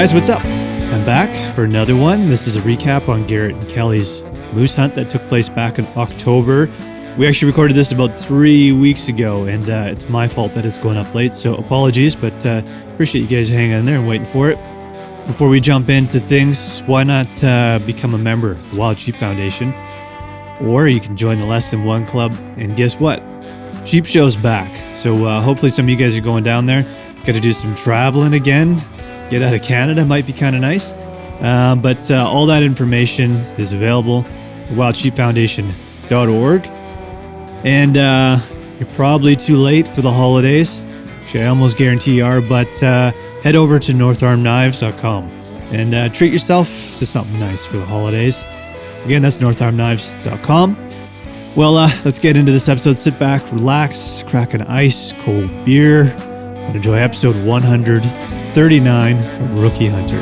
guys, what's up? I'm back for another one. This is a recap on Garrett and Kelly's moose hunt that took place back in October. We actually recorded this about 3 weeks ago, and it's my fault that it's going up late, so apologies, but appreciate you guys hanging in there and waiting for it. Before we jump into things, why not become a member of the Wild Sheep Foundation? Or you can join the Less Than One Club, and guess what? Sheep Show's back, so hopefully some of you guys are going down there. Got to do some traveling again. Get out of Canada might be kind of nice. But all that information is available at wildsheepfoundation.org. And you're probably too late for the holidays. Actually, I almost guarantee you are, but head over to northarmknives.com and treat yourself to something nice for the holidays. Again, that's northarmknives.com. Well, let's get into this episode. Sit back, relax, crack an ice cold beer, and enjoy episode 139 of Rookie Hunter.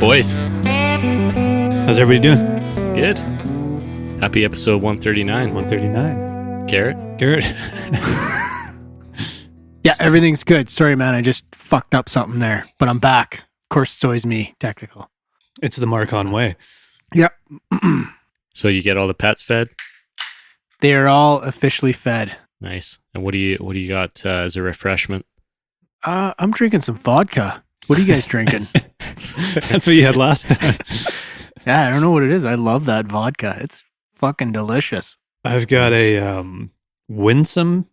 Boys, How's everybody doing? good. Happy episode 139. 139. Garrett? Yeah, everything's good. Sorry, man. I just fucked up something there, but I'm back. Of course, it's always me, technical. It's the Marcon way. Yeah. So you get all the pets fed? They are all officially fed. Nice. And what do you got as a refreshment? I'm drinking some vodka. What are you guys drinking? That's what you had last time. Yeah, I don't know what it is. I love that vodka. It's fucking delicious. I've got a Winsome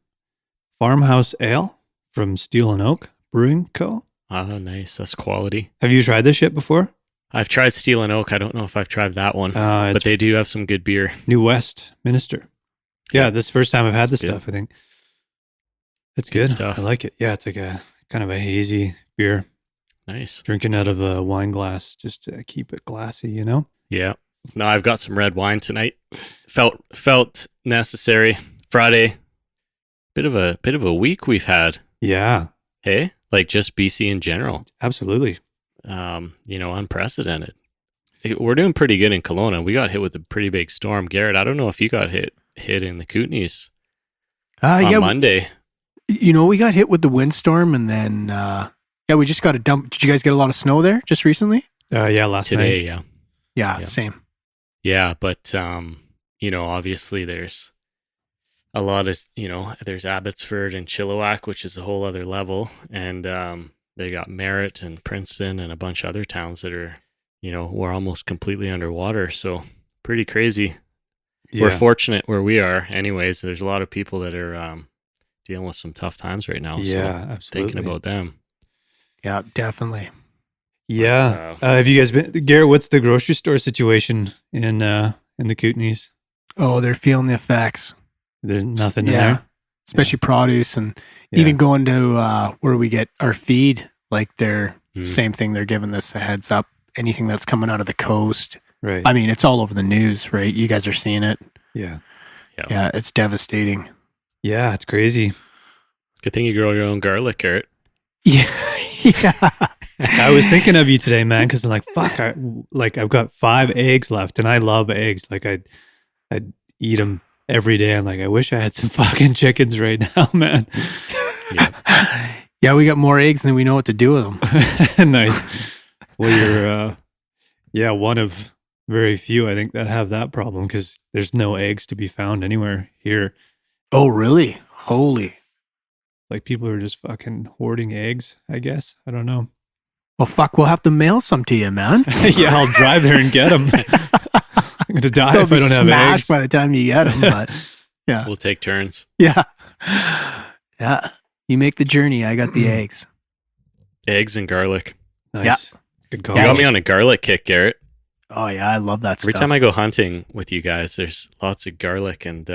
Farmhouse Ale from Steel and Oak Brewing Co. Oh, nice. That's quality. Have you tried this shit before? I've tried Steel and Oak. I don't know if I've tried that one, It's but they do have some good beer. New West Minister. Yeah, this is the first time I've had That's this good. stuff, I think. It's Good good. stuff. I like it. Yeah, it's like a kind of a hazy beer. Nice. Drinking out of a wine glass just to keep it glassy, you know? Yeah. No, I've got some red wine tonight. Felt necessary. Friday. Bit of a week we've had. Yeah, Hey? Like just BC in general. absolutely. Unprecedented. We're doing pretty good in Kelowna. We got hit with a pretty big storm. Garrett, I don't know if you got hit in the Kootenays on Yeah, Monday. we got hit with the windstorm, and then we just got a dump. Did you guys get a lot of snow there just recently? Yeah, last Today, night. yeah. Yeah, same. Yeah, but obviously there's a lot of, there's Abbotsford and Chilliwack, which is a whole other level, and they got Merritt and Princeton and a bunch of other towns that are, we're almost completely underwater, so pretty crazy. Yeah. We're fortunate where we are. Anyways, there's a lot of people that are dealing with some tough times right now. Yeah, So absolutely. thinking about them. Yeah, definitely. Yeah. But, Have you guys been, Garrett, what's the grocery store situation in the Kootenays? Oh, they're feeling the effects. There's nothing in Yeah. there? Especially produce, and Yeah. even going to where we get our feed, like they're Mm. same thing. They're giving us a heads up. Anything that's coming out of the coast. Right. I mean, it's all over the news, right? You guys are seeing it. Yeah. Yeah, it's devastating. Yeah, it's crazy. Good thing you grow your own garlic, Garrett. Yeah, yeah. I was thinking of you today, man, because I'm like, fuck, I've got 5 eggs left, and I love eggs. Like I'd eat them every day. I'm like, I wish I had some fucking chickens right now, man. Yeah. Yeah, we got more eggs than we know what to do with them. Nice. Well, you're, one of very few, I think, that have that problem because there's no eggs to be found anywhere here. Oh, really? Holy. Like people are just fucking hoarding eggs, I guess. I don't know. Well, fuck, we'll have to mail some to you, man. Yeah, I'll drive there and get them. I'm going to die They'll if I be don't have smashed eggs. by the time you get them, but yeah. We'll take turns. Yeah. Yeah. You make the journey. I got the eggs. Eggs and garlic. Nice. Good call. You Yeah, got me on a garlic kick, Garrett. Oh, yeah. I love that Every stuff. time I go hunting with you guys, there's lots of garlic, and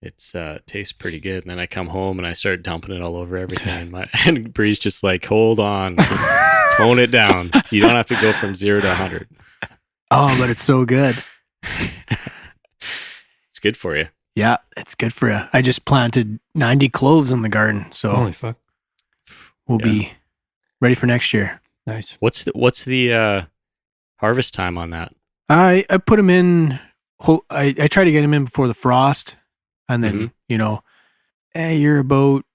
it tastes pretty good. And then I come home and I start dumping it all over everything. And Bree's just like, hold on, just Tone it down. You don't have to go from 0 to 100. Oh, but it's so good. It's good for you. Yeah, it's good for you. I just planted 90 cloves in the garden, so Holy fuck. we'll be ready for next year. Nice. What's the harvest time on that? I put them in. I try to get them in before the frost, and then you're about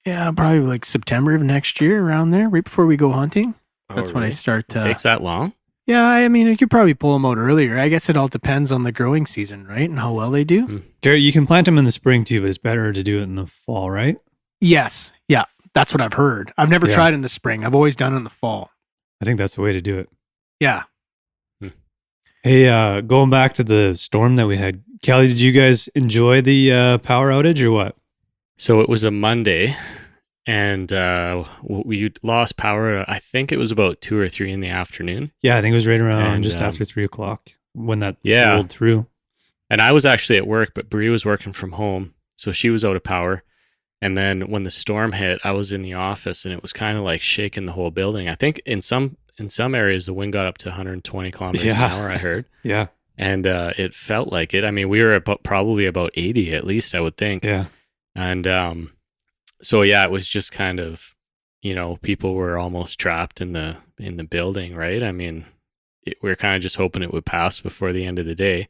probably like September of next year, around there, right before we go hunting. That's when I start. It takes that long? Yeah, I mean, you could probably pull them out earlier. I guess it all depends on the growing season, right, and how well they do. Garrett, you can plant them in the spring too, but it's better to do it in the fall, right? Yes, yeah, that's what I've heard. I've never tried in the spring. I've always done it in the fall. I think that's the way to do it. Yeah. Hey, going back to the storm that we had, Kelly, did you guys enjoy the power outage or what? So it was a Monday, and we lost power. I think it was about 2 or 3 in the afternoon. Yeah, I think it was right around And, just after 3 o'clock when that Yeah. rolled through. And I was actually at work, but Bree was working from home, so she was out of power. And then when the storm hit, I was in the office, and it was kind of like shaking the whole building. I think in some areas the wind got up to 120 kilometers an hour, I heard. Yeah. And it felt like it. I mean, we were probably about 80 at least, I would think. Yeah. And so yeah, it was just kind of, people were almost trapped in the building, right? I mean, we were kind of just hoping it would pass before the end of the day.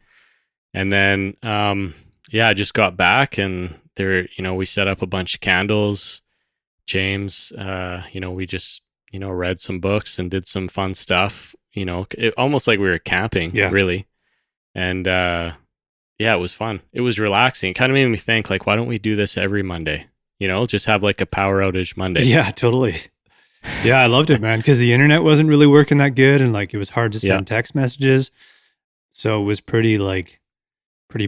And then I just got back, and there, we set up a bunch of candles. James, we just, read some books and did some fun stuff, almost like we were camping, really. And it was fun. It was relaxing. It kind of made me think, like, why don't we do this every Monday? Just have like a power outage Monday. Yeah, totally. Yeah, I loved it, man, because the internet wasn't really working that good, and like it was hard to send text messages. So it was pretty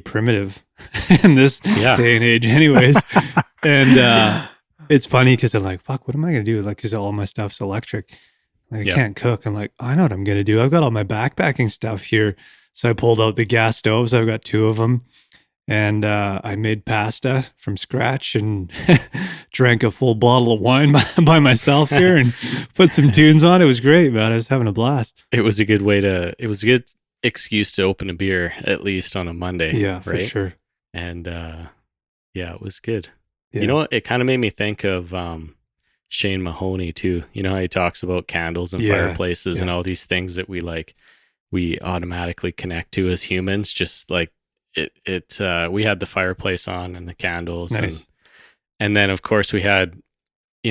primitive in this day and age anyways. And it's funny because I'm like, fuck, what am I going to do? Like, because all my stuff's electric. Like, I can't cook. I'm like, I know what I'm going to do. I've got all my backpacking stuff here. So I pulled out the gas stoves. I've got 2 of them. And I made pasta from scratch and drank a full bottle of wine by myself here and put some tunes on. It was great, man. I was having a blast. It was a good excuse to open a beer, at least on a Monday. Yeah, right? for sure. And it was good. Yeah. It kind of made me think of Shane Mahoney too. You know how he talks about candles and fireplaces and all these things that we automatically connect to as humans. Just like we had the fireplace on and the candles, and then of course we had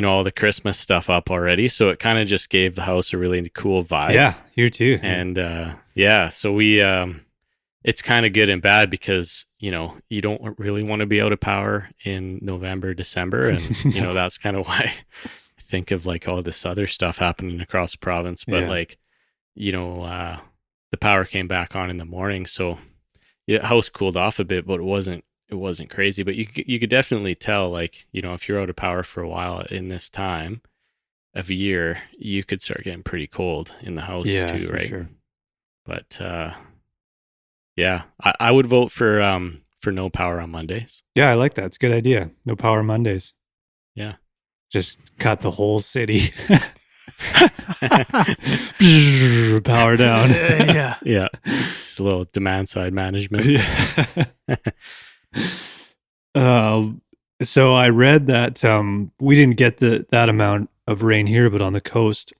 all the Christmas stuff up already, so it kind of just gave the house a really cool vibe. Yeah, here too. And so we it's kind of good and bad because you don't really want to be out of power in November, December, and that's kind of why I think of like all this other stuff happening across the province. But the power came back on in the morning, so the house cooled off a bit, but it wasn't crazy. But you could definitely tell, like, if you're out of power for a while in this time of year, you could start getting pretty cold in the house too, right? Sure. But I would vote for no power on Mondays. Yeah, I like that. It's a good idea. No power Mondays. Yeah. Just cut the whole city. Power down. Yeah. Just a little demand side management. So I read that we didn't get that amount of rain here, but on the coast,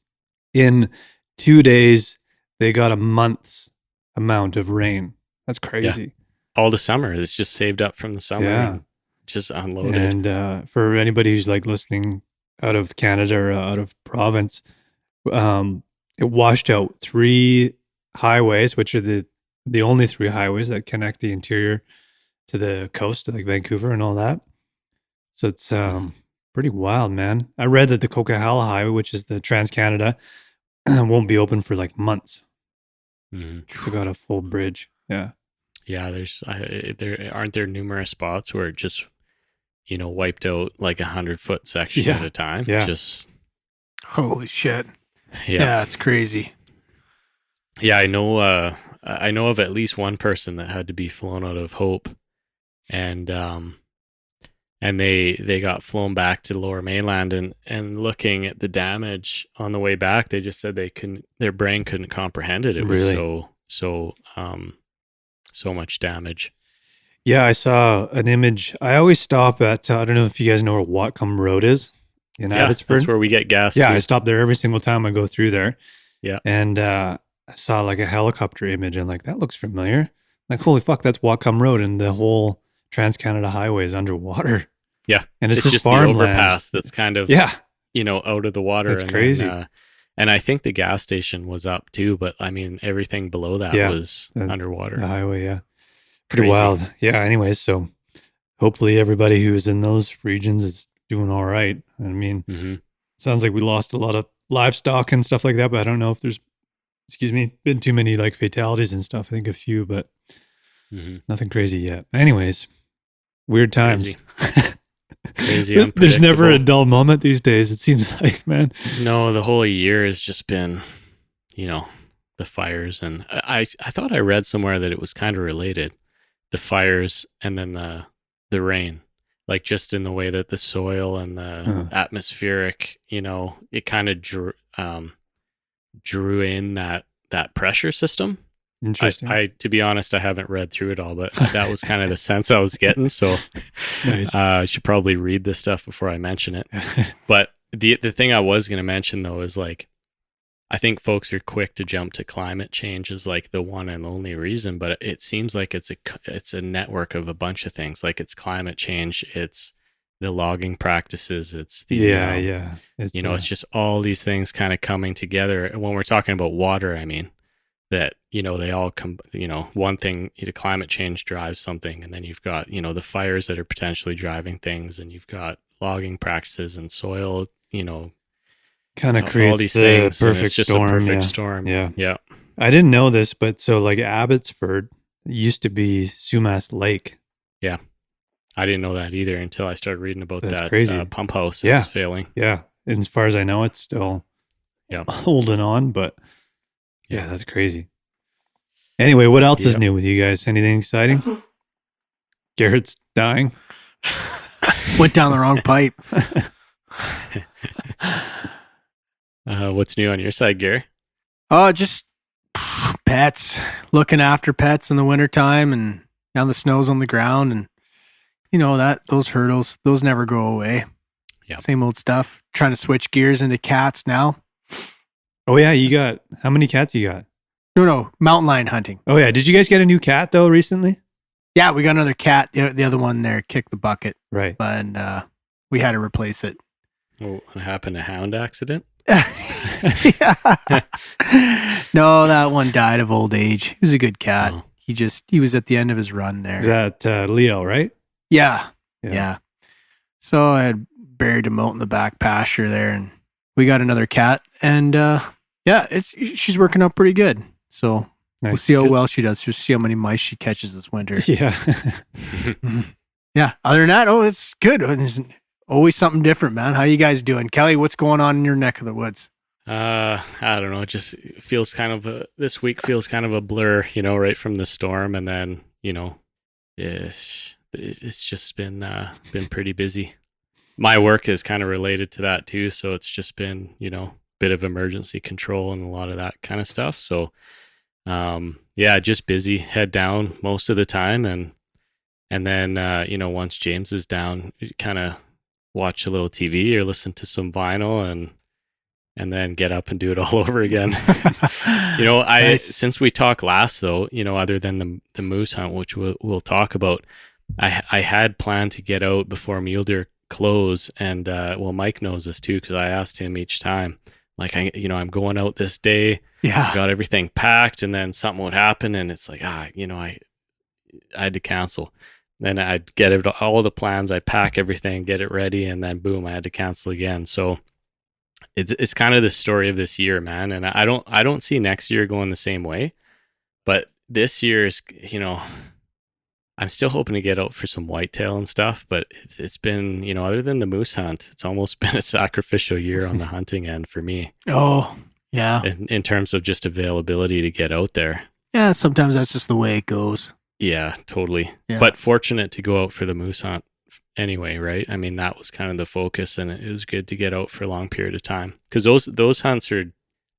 in 2 days, they got a month's amount of rain. That's crazy. Yeah. All the summer. It's just saved up from the summer. Yeah. And just unloaded. And for anybody who's like listening out of Canada or out of province, it washed out 3 highways, which are the only 3 highways that connect the interior to the coast, like Vancouver and all that. So it's pretty wild, man. I read that the Coquihalla Highway, which is the Trans-Canada, won't be open for like months. Mm-hmm. They got a full bridge. Yeah. Yeah, aren't there numerous spots where it just wiped out like 100-foot section at a time. Yeah. Just holy shit. Yeah, it's crazy. Yeah, I know of at least one person that had to be flown out of Hope. And and they got flown back to the Lower Mainland, and looking at the damage on the way back, they just said their brain couldn't comprehend it. It was Really? so much damage. Yeah, I saw an image. I always stop at, I don't know if you guys know where Whatcom Road is in Abbotsford. That's where we get gas. Yeah, too. I stop there every single time I go through there. Yeah. And I saw like a helicopter image and like, that looks familiar. Like, holy fuck, that's Whatcom Road, and the whole Trans-Canada Highway is underwater. Yeah. And it's just farmland. the overpass that's kind of, out of the water. That's crazy. And I think the gas station was up too, but I mean, everything below that was underwater. The highway, yeah. Pretty wild. Yeah, anyways, so hopefully everybody who's in those regions is doing all right. I mean, sounds like we lost a lot of livestock and stuff like that, but I don't know if there's, been too many like fatalities and stuff. I think a few, but nothing crazy yet. Anyways, weird times. Crazy. There's never a dull moment these days, it seems like, man. No, the whole year has just been, the fires. And I thought I read somewhere that it was kind of related. The fires and then the rain, like just in the way that the soil and the atmospheric, it kind of drew in that pressure system. Interesting. I to be honest, I haven't read through it all, but that was kind of the sense I was getting. So nice. I should probably read this stuff before I mention it. But the thing I was going to mention though is like, I think folks are quick to jump to climate change as like the one and only reason, but it seems like it's a network of a bunch of things. Like it's climate change, it's the logging practices, it's the it's just all these things kind of coming together. When we're talking about water, I mean that they all come. One thing, climate change drives something, and then you've got the fires that are potentially driving things, and you've got logging practices and soil. Kind of creates all these the things. perfect It's just storm. a perfect storm. Yeah. I didn't know this, but so like Abbotsford used to be Sumas Lake. Yeah. I didn't know that either until I started reading about that crazy. Pump house that was failing. Yeah. And as far as I know, it's still holding on, but yeah, that's crazy. Anyway, what else is new with you guys? Anything exciting? Garrett's dying. Went down the wrong pipe. What's new on your side, Gary? Just pets, looking after pets in the wintertime, and now the snow's on the ground, and those hurdles, those never go away. Yeah. Same old stuff. Trying to switch gears into cats now. Oh yeah, you got, how many cats you got? No, mountain lion hunting. Oh yeah, did you guys get a new cat though recently? Yeah, we got another cat. The other one there kicked the bucket. Right. And we had to replace it. Oh, what happened? A hound accident? No, that one died of old age. He was a good cat. Oh. He was at the end of his run there. Is that Leo, right? Yeah. So I had buried him out in the back pasture there, and we got another cat, and she's working out pretty good. So nice. We'll see how well she does. We'll see how many mice she catches this winter. Yeah. Yeah. Other than that, it's good. There's always something different, man. How you guys doing? Kelly, what's going on in your neck of the woods? I don't know. It just feels this week feels kind of a blur, right from the storm. And then, it's just been pretty busy. My work is kind of related to that too. So it's just been, bit of emergency control and a lot of that kind of stuff. So, just busy, head down most of the time. And then, once James is down, kind of watch a little TV or listen to some vinyl and then get up and do it all over again. Nice. Since we talked last though, other than the moose hunt, which we'll talk about, I had planned to get out before mule deer close. And, Mike knows this too, cause I asked him each time, like, I'm going out this day. Yeah. Got everything packed, and then something would happen. And it's like, I had to cancel. Then I'd get all the plans, I'd pack everything, get it ready, and then boom, I had to cancel again. So it's kind of the story of this year, man. And I don't see next year going the same way, but this year is, I'm still hoping to get out for some whitetail and stuff, but it's been, other than the moose hunt, it's almost been a sacrificial year on the hunting end for me. Oh, yeah. In terms of just availability to get out there. Yeah, sometimes that's just the way it goes. Yeah, totally. Yeah. But fortunate to go out for the moose hunt anyway, right? I mean, that was kind of the focus, and it was good to get out for a long period of time because those hunts are,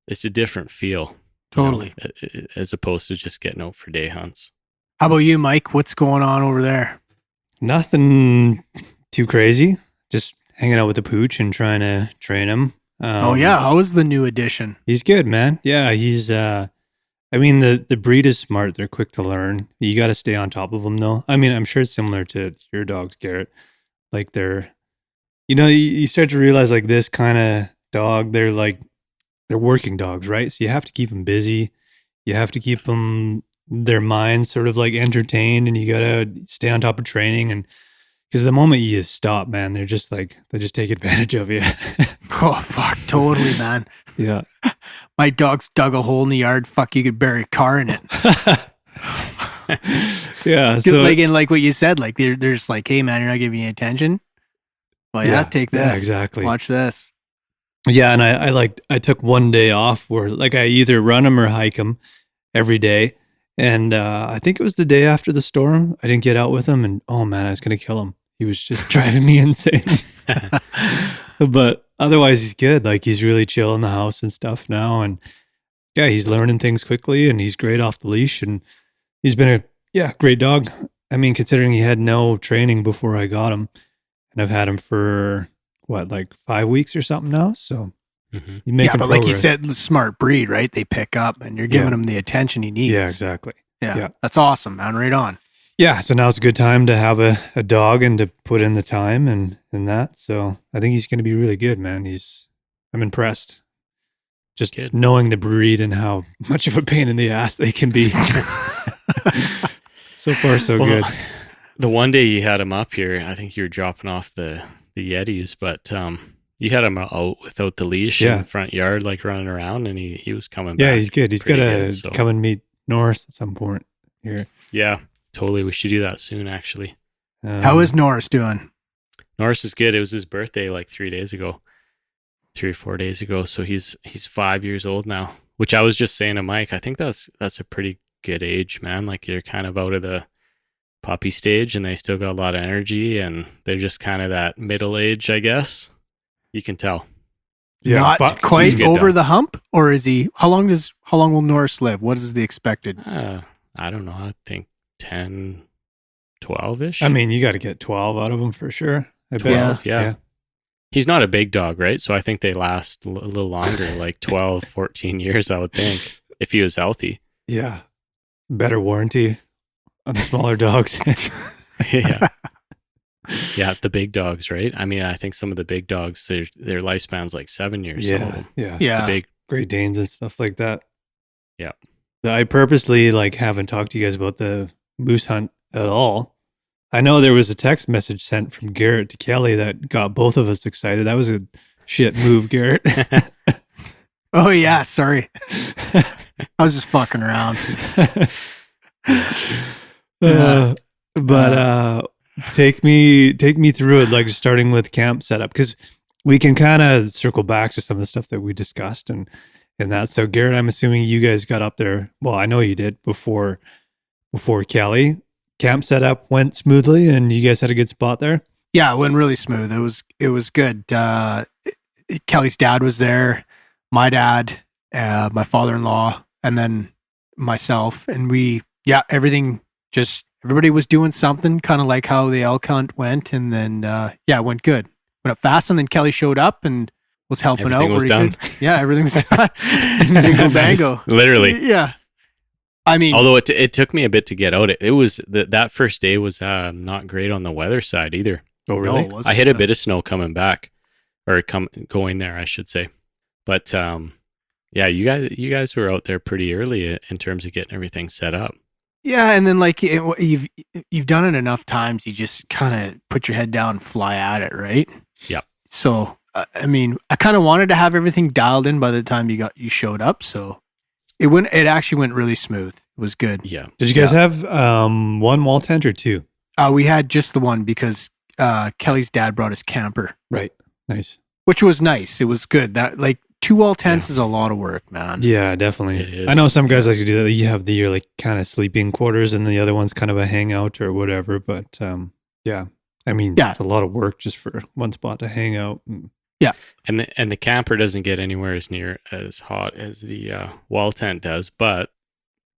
it's a different feel, Totally. as opposed to just getting out for day hunts. How about you, Mike? What's going on over there? Nothing too crazy. Just hanging out with the pooch and trying to train him. Oh yeah, how is the new addition? He's good, man. Yeah, he's I mean the breed is smart. They're quick to learn. You got to stay on top of them though. I mean, I'm sure it's similar to your dogs, Garrett. Like they're you start to realize like this kind of dog, they're working dogs, right? So you have to keep them busy. You have to keep them their minds sort of like entertained, and you got to stay on top of training. And because the moment you stop, man, they just take advantage of you. Oh fuck, totally, man. Yeah. My dog's dug a hole in the yard. Fuck, you could bury a car in it. Yeah. So like what you said, like they're just like, hey man, you're not giving me attention. Well, yeah, take this. Yeah, exactly. Watch this. Yeah, and I took one day off where like I either run him or hike him every day. And I think it was the day after the storm. I didn't get out with him, and oh man, I was gonna kill him. He was just driving me insane. But otherwise, he's good. Like he's really chill in the house and stuff now, and yeah, he's learning things quickly, and he's great off the leash, and he's been a great dog. I mean, considering he had no training before I got him, and I've had him for like 5 weeks or something now. So Mm-hmm. Yeah, but like you said, smart breed, right? They pick up, and you're giving him the attention he needs. Yeah, exactly. Yeah, that's awesome, man. Right on. Yeah, so now's a good time to have a dog and to put in the time and that. So I think he's going to be really good, man. I'm impressed. Just Good. Knowing the breed and how much of a pain in the ass they can be. So far, so good. The one day you had him up here, I think you were dropping off the Yetis, but you had him out without the leash in the front yard, like running around, and he was coming back. Yeah, he's good. He's got to come and meet Norris at some point here. Yeah, totally. We should do that soon, actually. How is Norris doing? Norris is good. It was his birthday like 3 or 4 days ago. So he's 5 years old now, which I was just saying to Mike, I think that's a pretty good age, man. Like you're kind of out of the puppy stage and they still got a lot of energy and they're just kind of that middle age, I guess. You can tell. Yeah, not quite over the hump, or is he? How long will Norris live? What is the expected? I don't know. I think 10, 12-ish. I mean, you got to get 12 out of him for sure. 12, yeah. He's not a big dog, right? So I think they last a little longer, like 12, 14 years, I would think, if he was healthy. Yeah. Better warranty on the smaller dogs. Yeah. Yeah, the big dogs, right? I mean, I think some of the big dogs, their lifespan's like 7 years. Yeah. The big Great Danes and stuff like that. Yeah. I purposely haven't talked to you guys about the moose hunt at all. I know there was a text message sent from Garrett to Kelly that got both of us excited. That was a shit move, Garrett. Oh yeah, sorry. I was just fucking around. Take me through it, like starting with camp setup, because we can kind of circle back to some of the stuff that we discussed and that. So Garrett, I'm assuming you guys got up there. Well, I know you did before Kelly. Camp setup went smoothly, and you guys had a good spot there. Yeah, it went really smooth. It was good. Kelly's dad was there, my dad, my father-in-law, and then myself, and everybody was doing something, kind of like how the elk hunt went, and then it went good. Went up fast, and then Kelly showed up and was helping everything out. Was done. Yeah, everything was done. Bingo bango. Literally. Yeah. I mean, although it took me a bit to get out. It was that first day was not great on the weather side either. Oh, really? No, I hit a bit of snow coming back, or going there, I should say. But yeah, you guys were out there pretty early in terms of getting everything set up. Yeah, and then like you've done it enough times, you just kind of put your head down and fly at it, right? Yep. So I mean, I kind of wanted to have everything dialed in by the time you showed up, so it actually went really smooth. It was good. Yeah. Did you guys have one wall tent or two? We had just the one because Kelly's dad brought his camper. Right. Nice. Which was nice. It was good. That like 2 wall tents is a lot of work, man. Yeah, definitely. It is. I know some guys like to do that. You have your like kind of sleeping quarters, and the other one's kind of a hangout or whatever. But yeah, I mean, Yeah. it's a lot of work just for one spot to hang out. And the camper doesn't get anywhere as hot as the wall tent does, but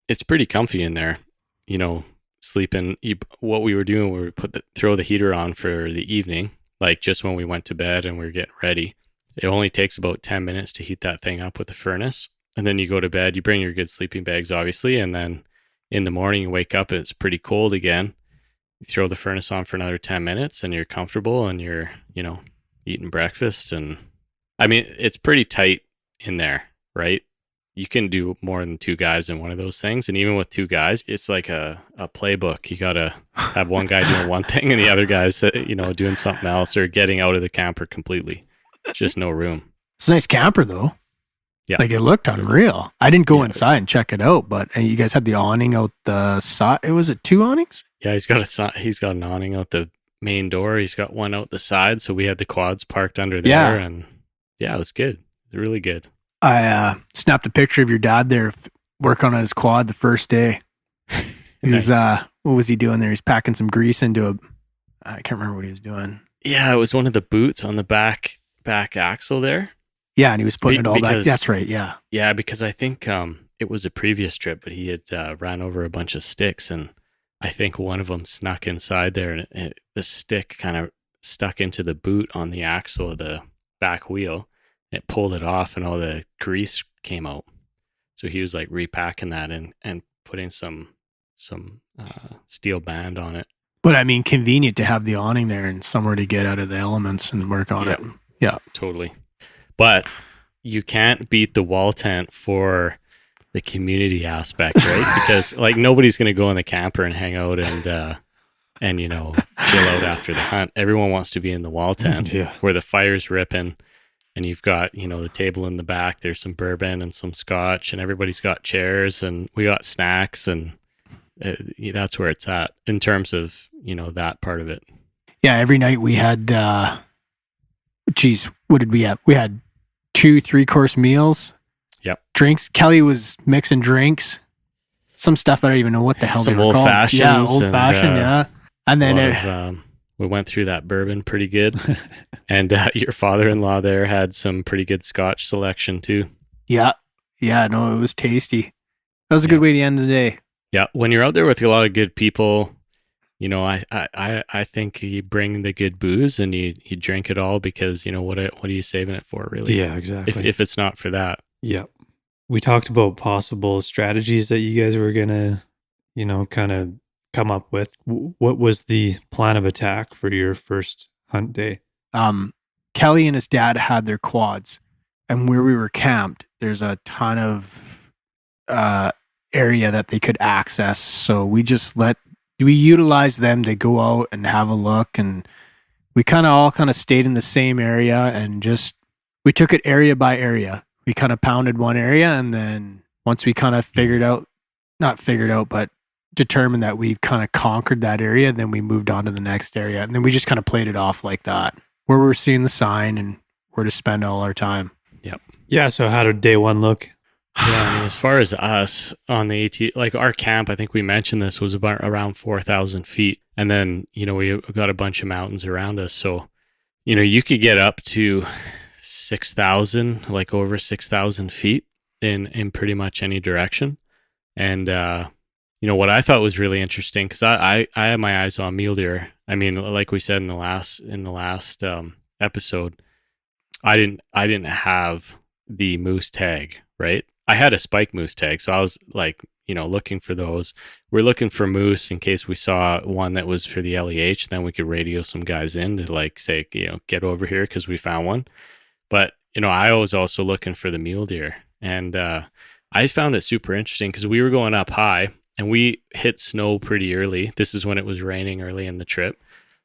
it's pretty comfy in there. You know, sleeping. What we were doing, we would throw the heater on for the evening, like just when we went to bed and we were getting ready. It only takes about 10 minutes to heat that thing up with the furnace, and then you go to bed. You bring your good sleeping bags, obviously, and then in the morning you wake up and it's pretty cold again. You throw the furnace on for another 10 minutes, and you're comfortable, and you're eating breakfast. And I mean, it's pretty tight in there, right? You can do more than two guys in one of those things. And even with two guys, it's like a playbook. You got to have one guy doing one thing and the other guy's, doing something else or getting out of the camper completely. Just no room. It's a nice camper though. Yeah. Like it looked unreal. I didn't go inside and check it out, but you guys had the awning out the side. Was it two awnings? Yeah, he's got an awning out the main door. He's got one out the side. So we had the quads parked under there. Yeah. And yeah, it was good. Really good. I snapped a picture of your dad there work on his quad the first day. He was, Nice. what was he doing there? He's packing some grease into I can't remember what he was doing. Yeah, it was one of the boots on the back axle there. Yeah, and he was putting it all back. Because- That's right, yeah. Yeah, because I think it was a previous trip, but he had ran over a bunch of sticks, and I think one of them snuck inside there, and the stick kind of stuck into the boot on the axle of the back wheel. It pulled it off, and all the grease came out. So he was like repacking that and putting some steel band on it. But I mean, convenient to have the awning there and somewhere to get out of the elements and work on Yep. it. Yeah. Totally. But you can't beat the wall tent for the community aspect, right? Because like nobody's going to go in the camper and hang out and chill out after the hunt. Everyone wants to be in the wall tent Yeah. where the fire's ripping and you've got, the table in the back. There's some bourbon and some scotch and everybody's got chairs and we got snacks and that's where it's at in terms of, that part of it. Yeah, every night we had, what did we have? We had 2 3-course meals. Yep. Drinks. Kelly was mixing drinks. Some stuff I don't even know what the hell Some they were old called. fashions Yeah, old and, fashioned, yeah. And then we went through that bourbon pretty good. And your father-in-law there had some pretty good scotch selection too. yeah, no, it was tasty. That was a good way to end the day. Yeah, when you're out there with a lot of good people, I think you bring the good booze and you drink it all because what are you saving it for really? Yeah, exactly. If it's not for that. Yeah. We talked about possible strategies that you guys were going to, kind of come up with. What was the plan of attack for your first hunt day? Kelly and his dad had their quads, and where we were camped, there's a ton of area that they could access. So we utilized them to go out and have a look, and we all stayed in the same area and we took it area by area. We kind of pounded one area, and then once we kind of determined that we've kind of conquered that area, then we moved on to the next area, and then we just kind of played it off like that, where we're seeing the sign and where to spend all our time. Yeah. So how did day one look? Yeah, I mean, as far as us on the AT, like our camp, I think we mentioned this was about around 4,000 feet. And then, we got a bunch of mountains around us. So, you could get up to 6,000, like over 6,000 feet in pretty much any direction. And, what I thought was really interesting, because I had my eyes on mule deer. I mean, like we said in the last episode, I didn't have the moose tag, right? I had a spike moose tag, so I was like, looking for those. We're looking for moose in case we saw one that was for the LEH. Then we could radio some guys in to like say, get over here because we found one. But I was also looking for the mule deer, and I found it super interesting because we were going up high and we hit snow pretty early. This is when it was raining early in the trip,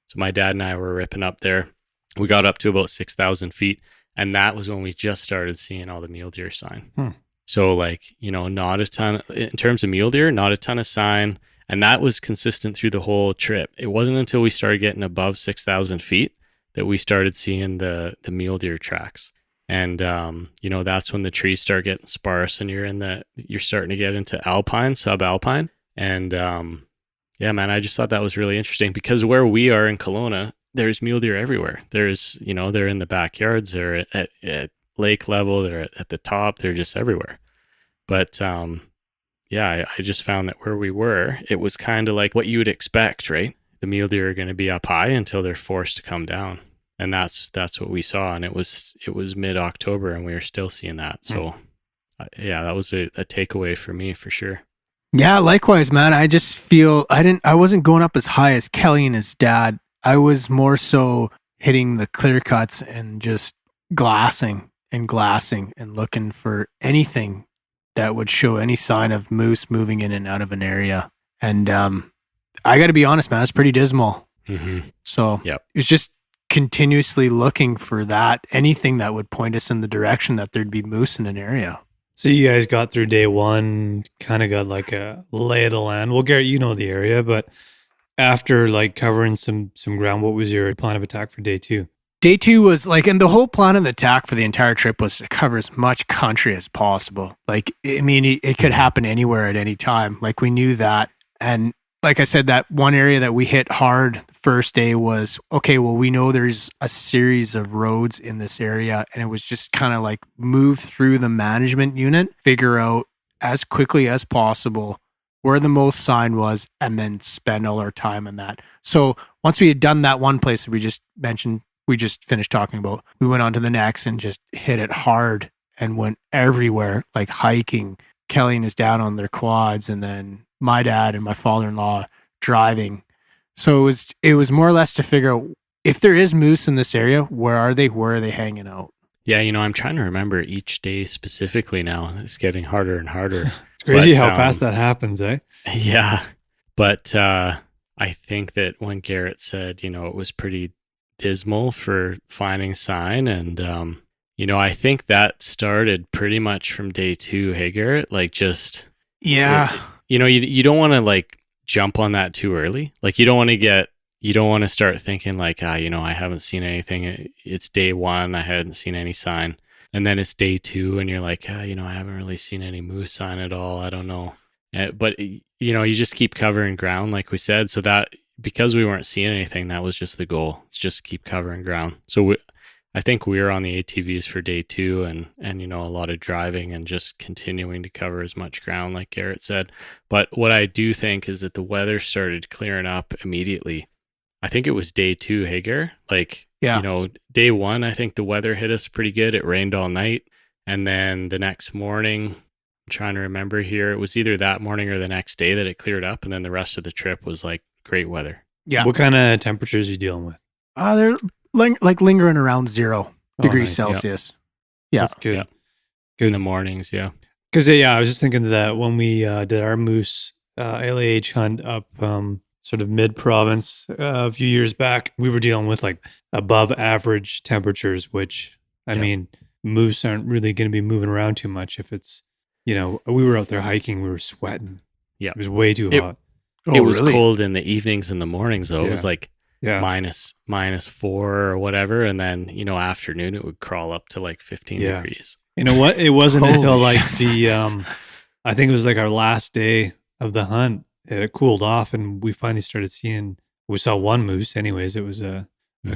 so my dad and I were ripping up there. We got up to about 6,000 feet, and that was when we just started seeing all the mule deer sign. So like, not a ton in terms of mule deer, not a ton of sign. And that was consistent through the whole trip. It wasn't until we started getting above 6,000 feet that we started seeing the mule deer tracks. And, that's when the trees start getting sparse and you're starting to get into alpine, subalpine. And, Yeah, man, I just thought that was really interesting because where we are in Kelowna, there's mule deer everywhere. There's, they're in the backyards, they're at lake level, they're at the top, they're just everywhere. But yeah, I just found that where we were, it was kind of like what you would expect, right? The mule deer are going to be up high until they're forced to come down. And that's what we saw. And it was mid-October and we were still seeing that. So yeah, that was a takeaway for me for sure. Yeah, likewise, man. I just feel I wasn't going up as high as Kelly and his dad. I was more so hitting the clear cuts and just glassing and looking for anything that would show any sign of moose moving in and out of an area. And I got to be honest, man, it's pretty dismal. Mm-hmm. So yep. It was just continuously looking for anything that would point us in the direction that there'd be moose in an area. So you guys got through day one, kind of got like a lay of the land. Well, Garrett, you know the area, but after like covering some ground, what was your plan of attack for day two? Day two was and the whole plan of the attack for the entire trip was to cover as much country as possible. Like, I mean, it could happen anywhere at any time. Like, we knew that. And like I said, that one area that we hit hard the first day was, okay, well, we know there's a series of roads in this area. And it was just kind of like move through the management unit, figure out as quickly as possible where the most sign was, and then spend all our time on that. So once we had done that one place that we just mentioned, we just finished talking about, we went on to the next and just hit it hard and went everywhere, like hiking. Kelly and his dad on their quads, and then my dad and my father-in-law driving. So it was more or less to figure out if there is moose in this area, where are they hanging out? Yeah, I'm trying to remember each day specifically now. It's getting harder and harder. It's crazy how fast that happens, eh? Yeah. But I think that when Garrett said, it was pretty dismal for finding sign, and I think that started pretty much from day two. Hey, Garrett, like just you don't want to like jump on that too early. Like you don't want to start thinking like I haven't seen anything. It's day one, I hadn't seen any sign, and then it's day two, and you're like I haven't really seen any moose sign at all. I don't know, but you just keep covering ground, like we said, so that. Because we weren't seeing anything, that was just the goal. It's just keep covering ground. So I think we were on the ATVs for day two and a lot of driving and just continuing to cover as much ground, like Garrett said. But what I do think is that the weather started clearing up immediately. I think it was day two, hey, Garrett? Day one, I think the weather hit us pretty good. It rained all night. And then the next morning, I'm trying to remember here, it was either that morning or the next day that it cleared up. And then the rest of the trip was like great weather. Yeah. What kind of temperatures are you dealing with? They're lingering around 0 degrees Celsius. Yeah. That's good. Yeah. Good in the mornings. Yeah. Because I was just thinking that when we did our moose LAH hunt up sort of mid-province a few years back, we were dealing with like above average temperatures, which I mean, moose aren't really going to be moving around too much. If it's, we were out there hiking, we were sweating. Yeah. It was way too hot. It was cold in the evenings and the mornings, though. It was like minus 4 or whatever. And then, afternoon, it would crawl up to like 15 degrees. You know what? It wasn't until like I think it was like our last day of the hunt, it cooled off and we finally started we saw one moose anyways. It was a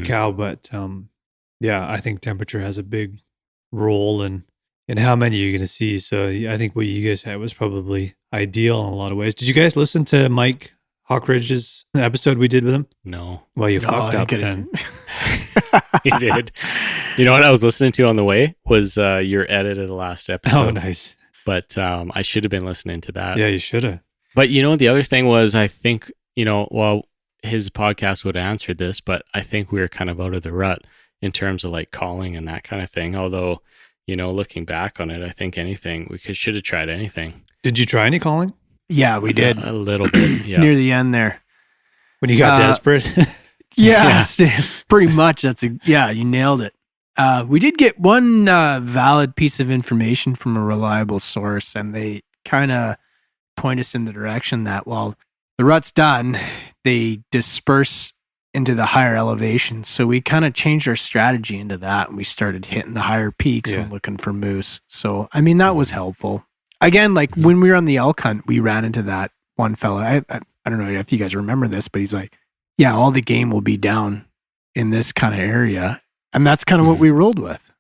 cow, but I think temperature has a big role in how many you're going to see. So I think what you guys had was probably ideal in a lot of ways. Did you guys listen to Mike Hawkridge's episode we did with him? No. Well, you fucked up then. He did. You know what I was listening to on the way was your edit of the last episode. Oh, nice. But I should have been listening to that. Yeah, you should have. But the other thing was, I think, his podcast would have answered this, but I think we were kind of out of the rut in terms of like calling and that kind of thing. Although, looking back on it, I think we should have tried anything. Did you try any calling? Yeah, we did. A little bit, yeah. Near the end there. When you got desperate? Yeah, pretty much. You nailed it. We did get one valid piece of information from a reliable source, and they kind of point us in the direction that while the rut's done, they disperse into the higher elevations. So we kind of changed our strategy into that, and we started hitting the higher peaks and looking for moose. So, I mean, that was helpful. Again, like when we were on the elk hunt, we ran into that one fella. I don't know if you guys remember this, but he's like, yeah, all the game will be down in this kind of area. And that's kind of what we rolled with.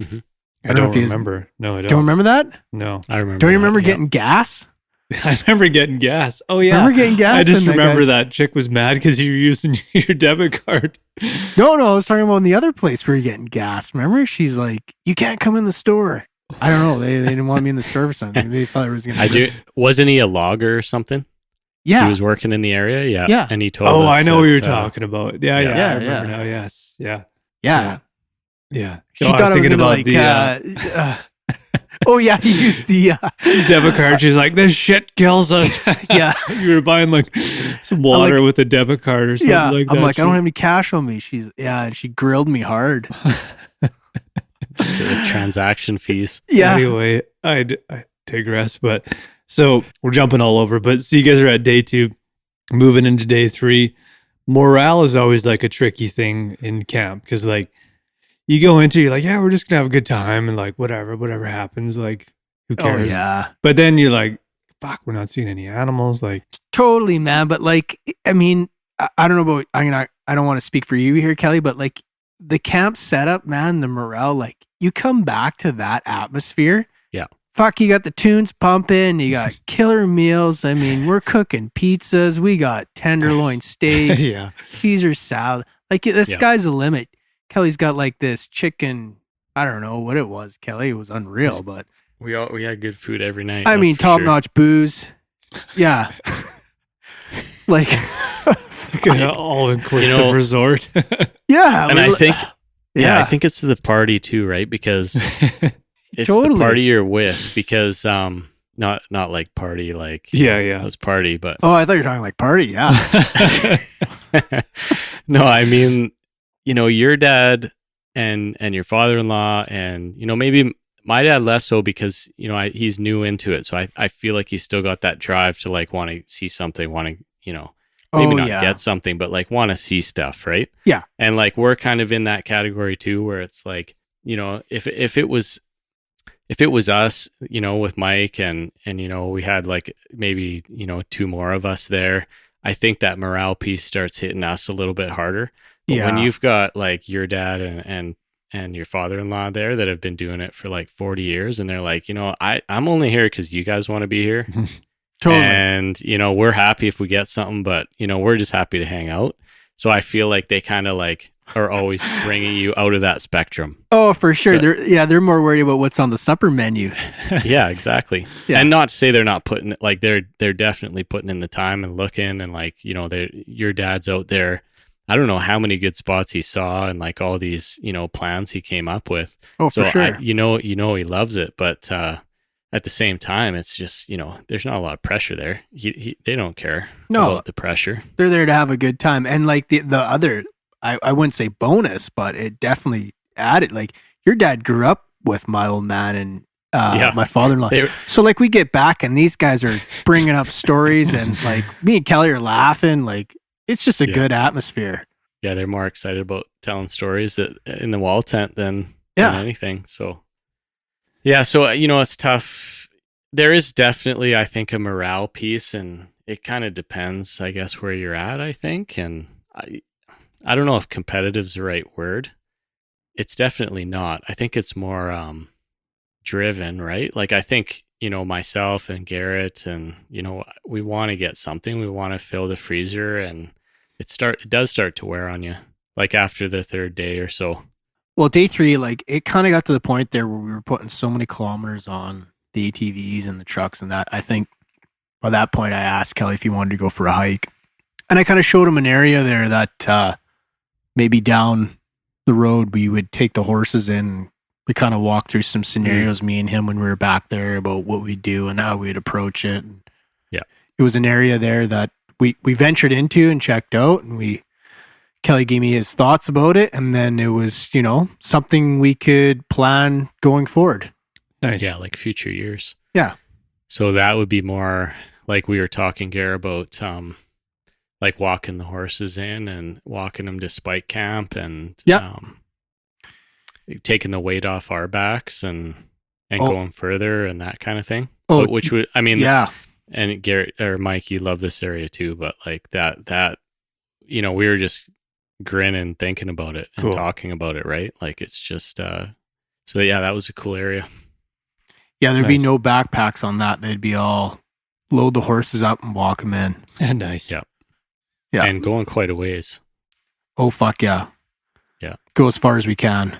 Mm-hmm. I don't remember. No, I don't. Don't remember that? No. I remember. Don't you remember that, getting gas? I remember getting gas. Oh, yeah. Remember getting gas? I just and the remember guys- that chick was mad because you were using your debit card. No, I was talking about in the other place where you're getting gas. Remember? She's like, you can't come in the store. I don't know. They didn't want me in the store for something. They thought it was going to I do. Wasn't he a logger or something? Yeah. He was working in the area. Yeah. Yeah. And he told Oh, us I know what that, you're talking about. Yeah, yeah. I remember now. Yes. Yeah. Yeah. Yeah. She No, thought I was going to like, the oh, yeah. He used the, debit card. She's like, this shit kills us. yeah. You were buying like some water with a debit card or something Yeah. like that. I'm like, I don't have any cash on me. And she grilled me hard. The transaction fees. Yeah. Anyway, I digress. But so we're jumping all over. But so you guys are at day 2, moving into day 3. Morale is always like a tricky thing in camp because like you go into, you're like, yeah, we're just gonna have a good time and like whatever happens, like who Oh, cares? yeah. But then you're like, fuck, we're not seeing any animals. Like, Totally, man. But like, I mean, I don't know about, I don't want to speak for you here, Kelly, but like the camp setup, man, the morale, like you come back to that atmosphere. Yeah. Fuck, you got the tunes pumping, you got killer meals. I mean, we're cooking pizzas, we got tenderloin steaks, yeah, Caesar salad. Like the Yeah. sky's the limit. Kelly's got like this chicken, I don't know what it was, Kelly. It was unreal, but We had good food every night. I that's mean, for top sure. notch booze. Yeah. Like, all inclusive You know- resort. yeah. And I think, yeah, I think it's the party too, right? Because it's Totally. the party you're with. Because not like party like yeah. let's party, but Oh, I thought you were talking like party. Yeah. no, I mean, your dad and your father-in-law, and maybe my dad less so because he's new into it, so I feel like he's still got that drive to like want to see something, want to maybe Oh, not yeah. get something, but like want to see stuff, right? Yeah. And like we're kind of in that category too, where it's like if it was us, with Mike and we had like maybe 2 more of us there, I think that morale piece starts hitting us a little bit harder. But when Yeah. you've got like your dad and your father-in-law there that have been doing it for like 40 years, and they're like, I'm only here because you guys want to be here. Totally. And, we're happy if we get something, but, we're just happy to hang out. So I feel like they kind of like are always bringing you out of that spectrum. Oh, for sure. So- They're more worried about what's on the supper menu. Yeah, exactly. Yeah. And not to say they're not putting like they're definitely putting in the time and looking, and like, your dad's out there. I don't know how many good spots he saw and like all these, plans he came up with. Oh, So for sure. he loves it, but at the same time, it's just, there's not a lot of pressure there. They don't care No. about the pressure. They're there to have a good time. And like the other, I wouldn't say bonus, but it definitely added. Like your dad grew up with my old man and Yeah. my father-in-law. They- So like we get back and these guys are bringing up stories and like me and Kelly are laughing. Like it's just a Yeah. good atmosphere. Yeah, they're more excited about telling stories in the wall tent than Yeah. anything. So, yeah, so it's tough. There is definitely, I think, a morale piece, and it kind of depends, I guess, where you're at. I think, and I don't know if competitive is the right word. It's definitely not. I think it's more driven, right? Like I think myself and Garrett, and we want to get something. We want to fill the freezer, and it does start to wear on you, like after the 3rd day or so. Well, day 3, like it kind of got to the point there where we were putting so many kilometers on the ATVs and the trucks and that. I think by that point I asked Kelly if he wanted to go for a hike. And I kind of showed him an area there that maybe down the road we would take the horses in. We kind of walked through some scenarios, me and him, when we were back there about what we'd do and how we'd approach it. Yeah. It was an area there that we ventured into and checked out, and Kelly gave me his thoughts about it, and then it was, something we could plan going forward. Nice. Yeah, like future years. Yeah. So that would be more like we were talking, Gare, about like walking the horses in and walking them to spike camp, and Yep. taking the weight off our backs and Oh. going further and that kind of thing. Oh, Which would, I mean, Yeah. And Garrett or Mike, you love this area too, but like that, we were just grinning thinking about it and Cool. talking about it, right? Like it's just, so yeah, that was a cool area. Yeah, there'd be Nice. no backpacks on that. They'd be all load the horses up and walk them in. Nice. Yeah. Yeah. And going quite a ways. Oh, fuck yeah. Yeah. Go as far as we can.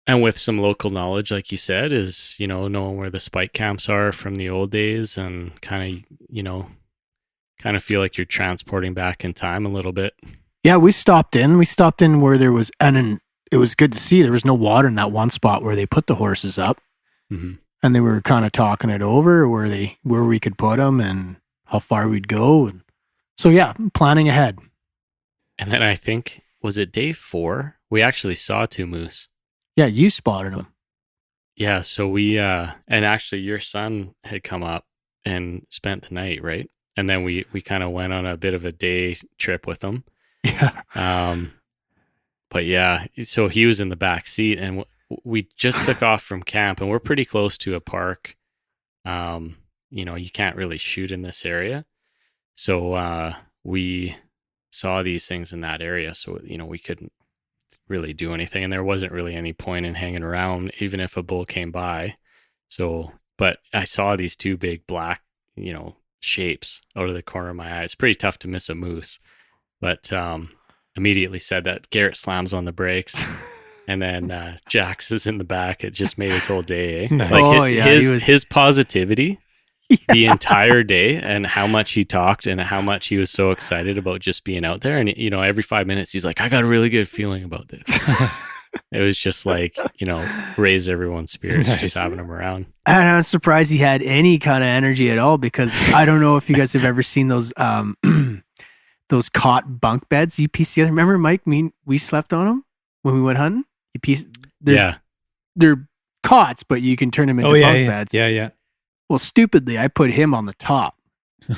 And with some local knowledge, like you said, is, knowing where the spike camps are from the old days and kind of feel like you're transporting back in time a little bit. Yeah, we stopped in. We stopped in where there was, and it was good to see there was no water in that one spot where they put the horses up. Mm-hmm. And they were kind of talking it over where we could put them and how far we'd go. And so, yeah, planning ahead. And then I think, was it day 4? We actually saw 2 moose. Yeah, you spotted them. Yeah. So we, and actually your son had come up and spent the night, right? And then we kind of went on a bit of a day trip with him. Yeah. But yeah, so he was in the back seat and we just took off from camp and we're pretty close to a park. You can't really shoot in this area. So we saw these things in that area. So, we couldn't really do anything. And there wasn't really any point in hanging around, even if a bull came by. So, but I saw these 2 big black, shapes out of the corner of my eye. It's pretty tough to miss a moose. But immediately said that. Garrett slams on the brakes. And then Jax is in the back. It just made his whole day. Nice. Like his positivity the entire day and how much he talked and how much he was so excited about just being out there. And, every 5 minutes he's like, I got a really good feeling about this. It was just like, raise everyone's spirits, Nice. just having him around. And I was surprised he had any kind of energy at all because I don't know if you guys have ever seen those those cot bunk beds you piece together. Remember, Mike, we slept on them when we went hunting? They're cots, but you can turn them into bunk beds. Yeah. Well, stupidly, I put him on the top.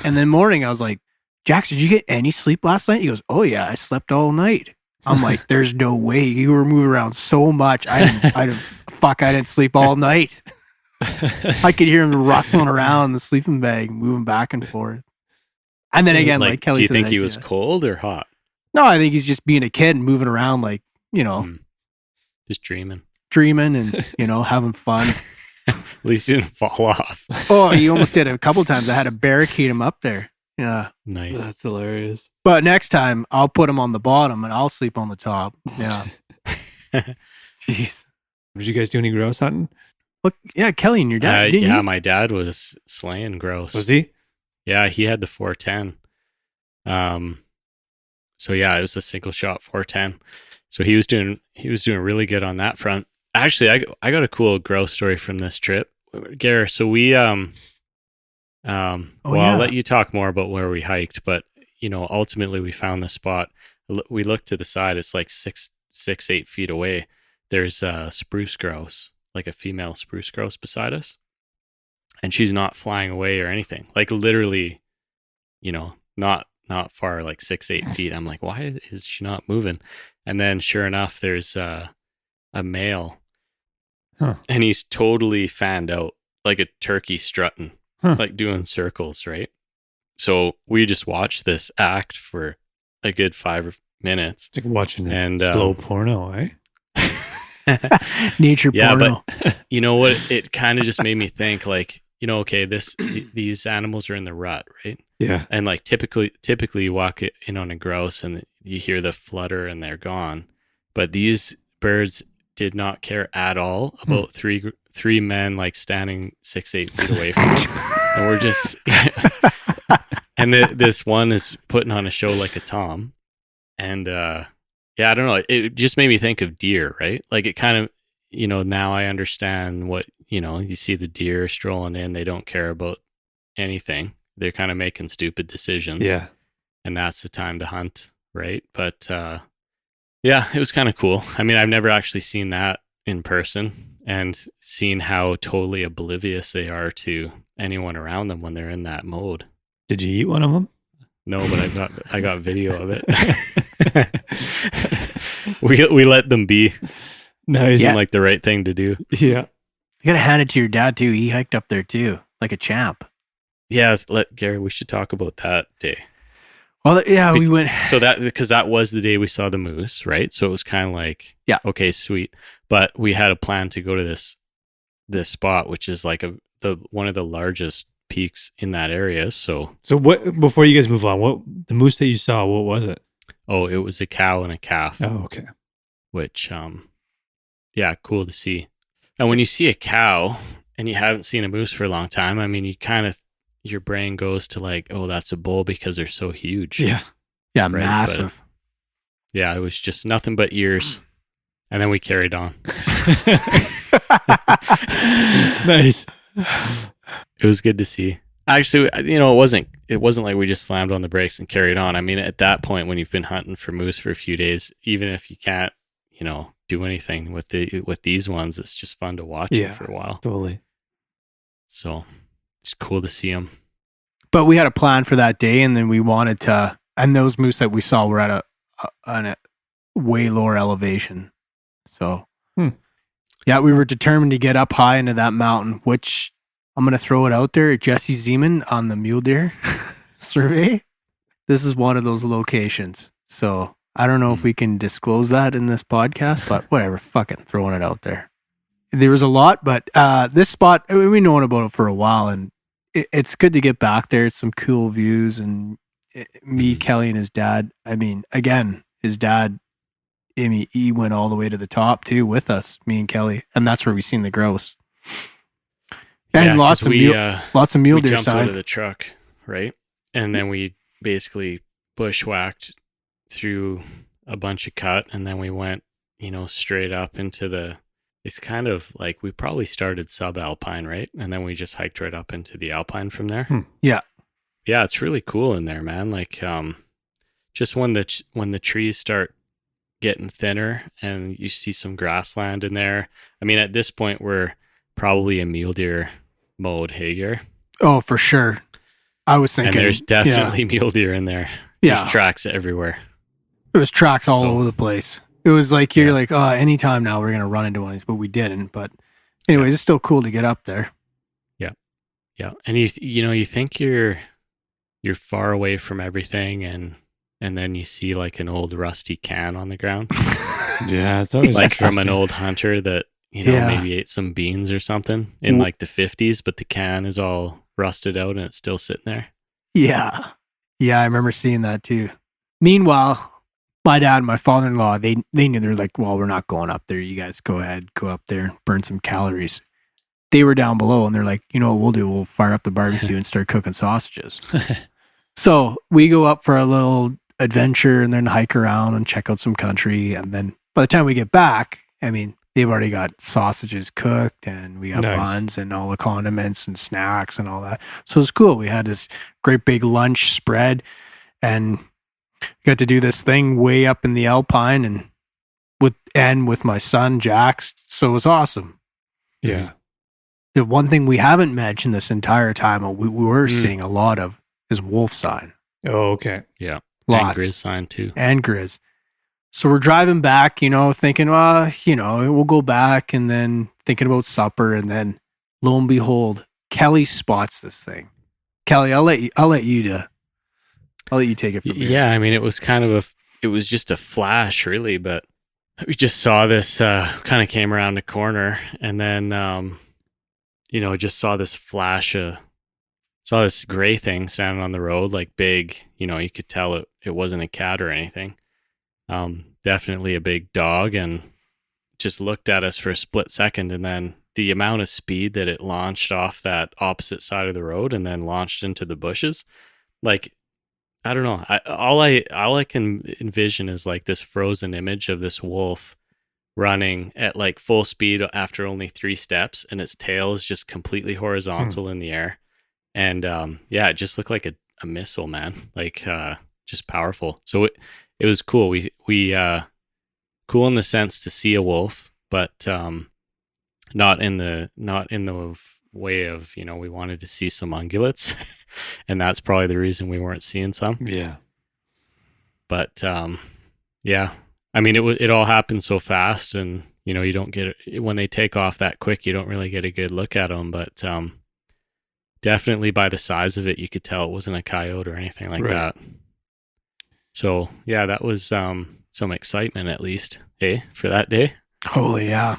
And then morning, I was like, Jax, did you get any sleep last night? He goes, oh yeah, I slept all night. I'm like, there's no way. You were moving around so much. I didn't sleep all night. I could hear him rustling around the sleeping bag, moving back and forth. And then again, like Kelly do you said, think he was cold or hot? No, I think he's just being a kid and moving around like, Just dreaming. dreaming and, having fun. At least he didn't fall off. Oh, he almost did it a couple times. I had to barricade him up there. Yeah. Nice. That's hilarious. But next time I'll put him on the bottom and I'll sleep on the top. Yeah. Jeez. Did you guys do any grouse hunting? Look, yeah, Kelly and your dad. Didn't yeah, you? my dad was slaying grouse. Was he? Yeah, he had the 410. So yeah, it was a single shot 410. So he was doing really good on that front. Actually, I got a cool grouse story from this trip, Garrett. So we I'll let you talk more about where we hiked, but ultimately we found the spot. We looked to the side. It's like 8 feet away. There's a spruce grouse, like a female spruce grouse beside us, and she's not flying away or anything. Like literally, not far, like 8 feet. I'm like, why is she not moving? And then sure enough, there's a male, and he's totally fanned out, like a turkey strutting, like doing circles, right? So we just watched this act for a good 5 minutes. It's like watching slow porno, eh? Nature porno. But you know what? It kind of just made me think, like, okay, these animals are in the rut, right? Yeah. And like typically you walk in on a grouse and you hear the flutter and they're gone. But these birds did not care at all about three men like standing 6-8 feet away from them. And we're just and this one is putting on a show like a tom. And I don't know. It just made me think of deer, right? Like it kind of, now I understand what, you see the deer strolling in, they don't care about anything. They're kind of making stupid decisions. Yeah. And that's the time to hunt, right? But yeah, it was kind of cool. I mean, I've never actually seen that in person and seen how totally oblivious they are to anyone around them when they're in that mode. Did you eat one of them? No, but I got video of it. we let them be. Nice. Seemed like the right thing to do. Yeah. You gotta hand it to your dad too. He hiked up there too, like a champ. Yeah, Gary, we should talk about that day. Well, yeah, we went. So because that was the day we saw the moose, right? So it was kind of like, Yeah. okay, sweet. But we had a plan to go to this spot, which is like one of the largest peaks in that area. So what, before you guys move on, what the moose that you saw, what was it? it was a cow and a calf. Oh, okay. Which yeah, cool to see. And when you see a cow and you haven't seen a moose for a long time, I mean, you kind of, your brain goes to like, oh, that's a bull because they're so huge. Yeah. Yeah, Right, massive. Yeah, it was just nothing but ears. And then we carried on. Nice. It was good to see. Actually, it wasn't like we just slammed on the brakes and carried on. I mean, at that point, when you've been hunting for moose for a few days, even if you can't, do anything with these ones, it's just fun to watch them for a while. Totally. So it's cool to see them. But we had a plan for that day, and then we wanted to, and those moose that we saw were at a way lower elevation. So, yeah, we were determined to get up high into that mountain, which I'm going to throw it out there. Jesse Zeman on the mule deer survey. This is one of those locations. So I don't know if we can disclose that in this podcast, but whatever, fucking throwing it out there. There was a lot, but this spot, we've known about it for a while, and it's good to get back there. It's some cool views, and me, Kelly, and his dad. I mean, again, his dad, he went all the way to the top too with us, me and Kelly, and that's where we seen the grouse. And lots of mule deer jumped sign. out of the truck, right? And then we basically bushwhacked through a bunch of cut, and then we went, straight up into it's kind of like we probably started subalpine, right? And then we just hiked right up into the alpine from there. Yeah. Yeah, it's really cool in there, man. Like, just when the trees start getting thinner and you see some grassland in there. I mean, at this point, we're probably in mule deer mode, Hager. Oh, for sure. I was thinking. And there's definitely mule deer in there. Yeah. There's tracks everywhere. There was tracks all over the place. It was like, you're like, oh, anytime now we're going to run into one of these, but we didn't. But anyways, it's still cool to get up there. Yeah. Yeah. And you think you're far away from everything, and then you see like an old rusty can on the ground. Yeah, it's always like from an old hunter that, maybe ate some beans or something in like the 50s, but the can is all rusted out and it's still sitting there. Yeah. Yeah, I remember seeing that too. Meanwhile, my dad and my father-in-law, they knew. They're like, well, we're not going up there. You guys go ahead, go up there, burn some calories. They were down below, and they're like, you know what we'll do? We'll fire up the barbecue and start cooking sausages. So we go up for a little adventure and then hike around and check out some country. And then by the time we get back, I mean, they've already got sausages cooked, and we got buns and all the condiments and snacks and all that. So it's cool. We had this great big lunch spread, and got to do this thing way up in the Alpine and with my son Jax. So it was awesome. Yeah. The one thing we haven't mentioned this entire time, we were seeing a lot of, is wolf sign. Oh, okay. Yeah. Lots. And grizz sign too. And grizz. So we're driving back, thinking, we'll go back, and then thinking about supper, and then lo and behold, Kelly spots this thing. Kelly, I'll let you take it from here. Yeah, I mean, it was it was just a flash, really, but we just saw this, kind of came around the corner, and then, just saw this flash, saw this gray thing standing on the road, like big, you could tell it wasn't a cat or anything. Definitely a big dog, and just looked at us for a split second, and then the amount of speed that it launched off that opposite side of the road and then launched into the bushes, like, I don't know. All I can envision is like this frozen image of this wolf running at like full speed after only 3 steps, and its tail is just completely horizontal in the air. And it just looked like a missile, man. Like just powerful. So it was cool. We cool in the sense to see a wolf, but not in the way of, we wanted to see some ungulates, and that's probably the reason we weren't seeing some. Yeah. But yeah, I mean, it all happened so fast, and you don't get it when they take off that quick. You don't really get a good look at them, but definitely by the size of it, you could tell it wasn't a coyote or anything like Right. that. So yeah, that was some excitement at least, for that day. Holy yeah.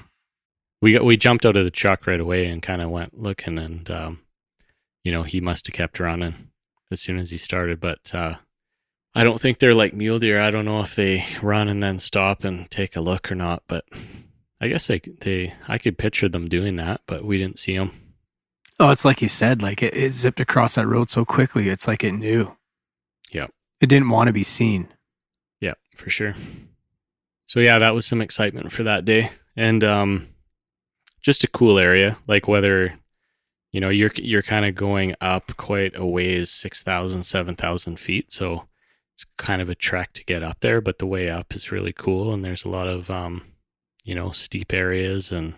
We jumped out of the truck right away and kind of went looking, and he must have kept running as soon as he started. But I don't think they're like mule deer. I don't know if they run and then stop and take a look or not. But I guess I could picture them doing that, but we didn't see them. Oh, it's like you said, like it zipped across that road so quickly. It's like it knew. Yeah. It didn't want to be seen. Yeah, for sure. So yeah, that was some excitement for that day. And just a cool area, like whether, you're kind of going up quite a ways, 6,000, 7,000 feet. So it's kind of a trek to get up there, but the way up is really cool. And there's a lot of, steep areas and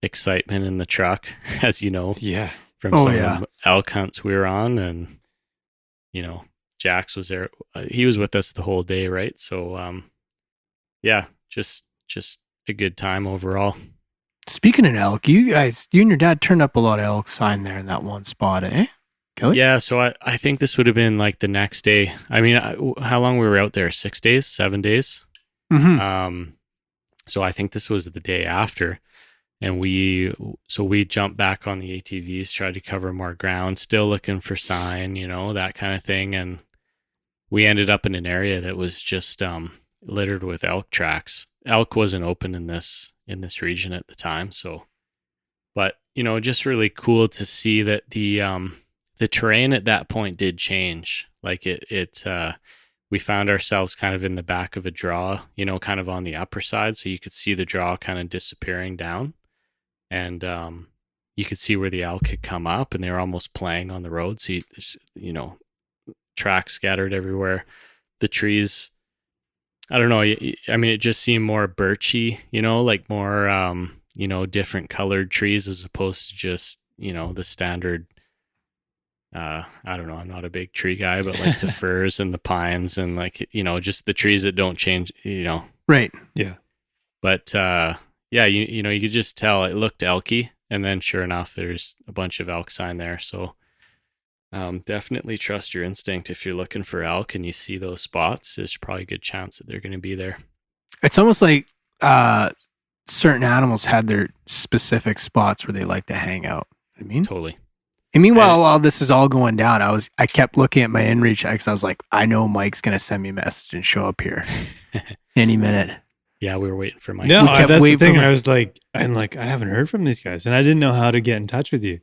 excitement in the truck, as you know, Yeah. from some of the elk hunts we were on. And, Jax was there. He was with us the whole day, right? So, yeah, just a good time overall. Speaking of elk, you and your dad turned up a lot of elk sign there in that one spot, eh? Kelly? Yeah, so I think this would have been like the next day. I mean, how long we were out there? 6 days, 7 days? Mm-hmm. So I think this was the day after. And we jumped back on the ATVs, tried to cover more ground, still looking for sign, that kind of thing. And we ended up in an area that was just littered with elk tracks. Elk wasn't open in this region at the time. So, but, just really cool to see that the terrain at that point did change. Like we found ourselves kind of in the back of a draw, kind of on the upper side. So you could see the draw kind of disappearing down. And you could see where the elk had come up, and they were almost playing on the road. So, tracks scattered everywhere. The trees, I don't know. I mean, it just seemed more birchy, like more, different colored trees as opposed to just, the standard, I don't know. I'm not a big tree guy, but like the firs and the pines and like, just the trees that don't change, Right. Yeah. But, yeah, you could just tell it looked elky, and then sure enough, there's a bunch of elk sign there. So definitely trust your instinct. If you're looking for elk and you see those spots, there's probably a good chance that they're going to be there. It's almost like certain animals had their specific spots where they like to hang out. I mean, Totally. And meanwhile, while this is all going down, I kept looking at my inReach X. I was like, I know Mike's going to send me a message and show up here any minute. Yeah, we were waiting for Mike. No, kept that's the waiting for thing. my- I was like, I haven't heard from these guys, and I didn't know how to get in touch with you.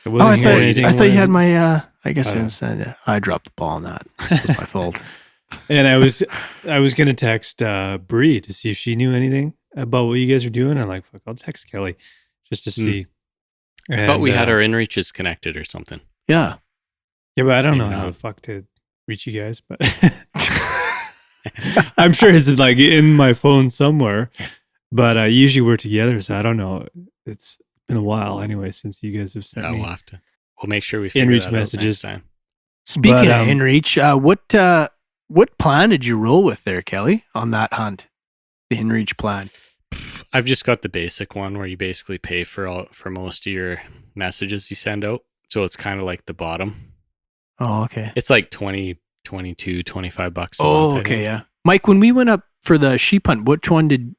I Oh, wasn't I hearing anything. thought you had when- my. I guess I dropped the ball on that. It was my fault. And I was gonna text Bree to see if she knew anything about what you guys are doing. I'm like, fuck, I'll text Kelly just to see. I thought we had And, our inReaches connected or something. Yeah. yeah, but I don't know Maybe how not. the fuck to reach you guys. But I'm sure it's like in my phone somewhere. But usually we're together, so I don't know. It's been a while anyway since you guys have sent Yeah, me. we'll make sure we figure inReach that out messages. next time. Speaking But, of inReach, what plan did you roll with there, Kelly, on that hunt? The inReach plan. I've just got the basic one where you basically pay for most of your messages you send out. So it's kind of like the bottom. Oh, okay. It's like 20, 22, 25 bucks a Oh, month. I okay, think. yeah. Mike, when we went up for the sheep hunt, which one did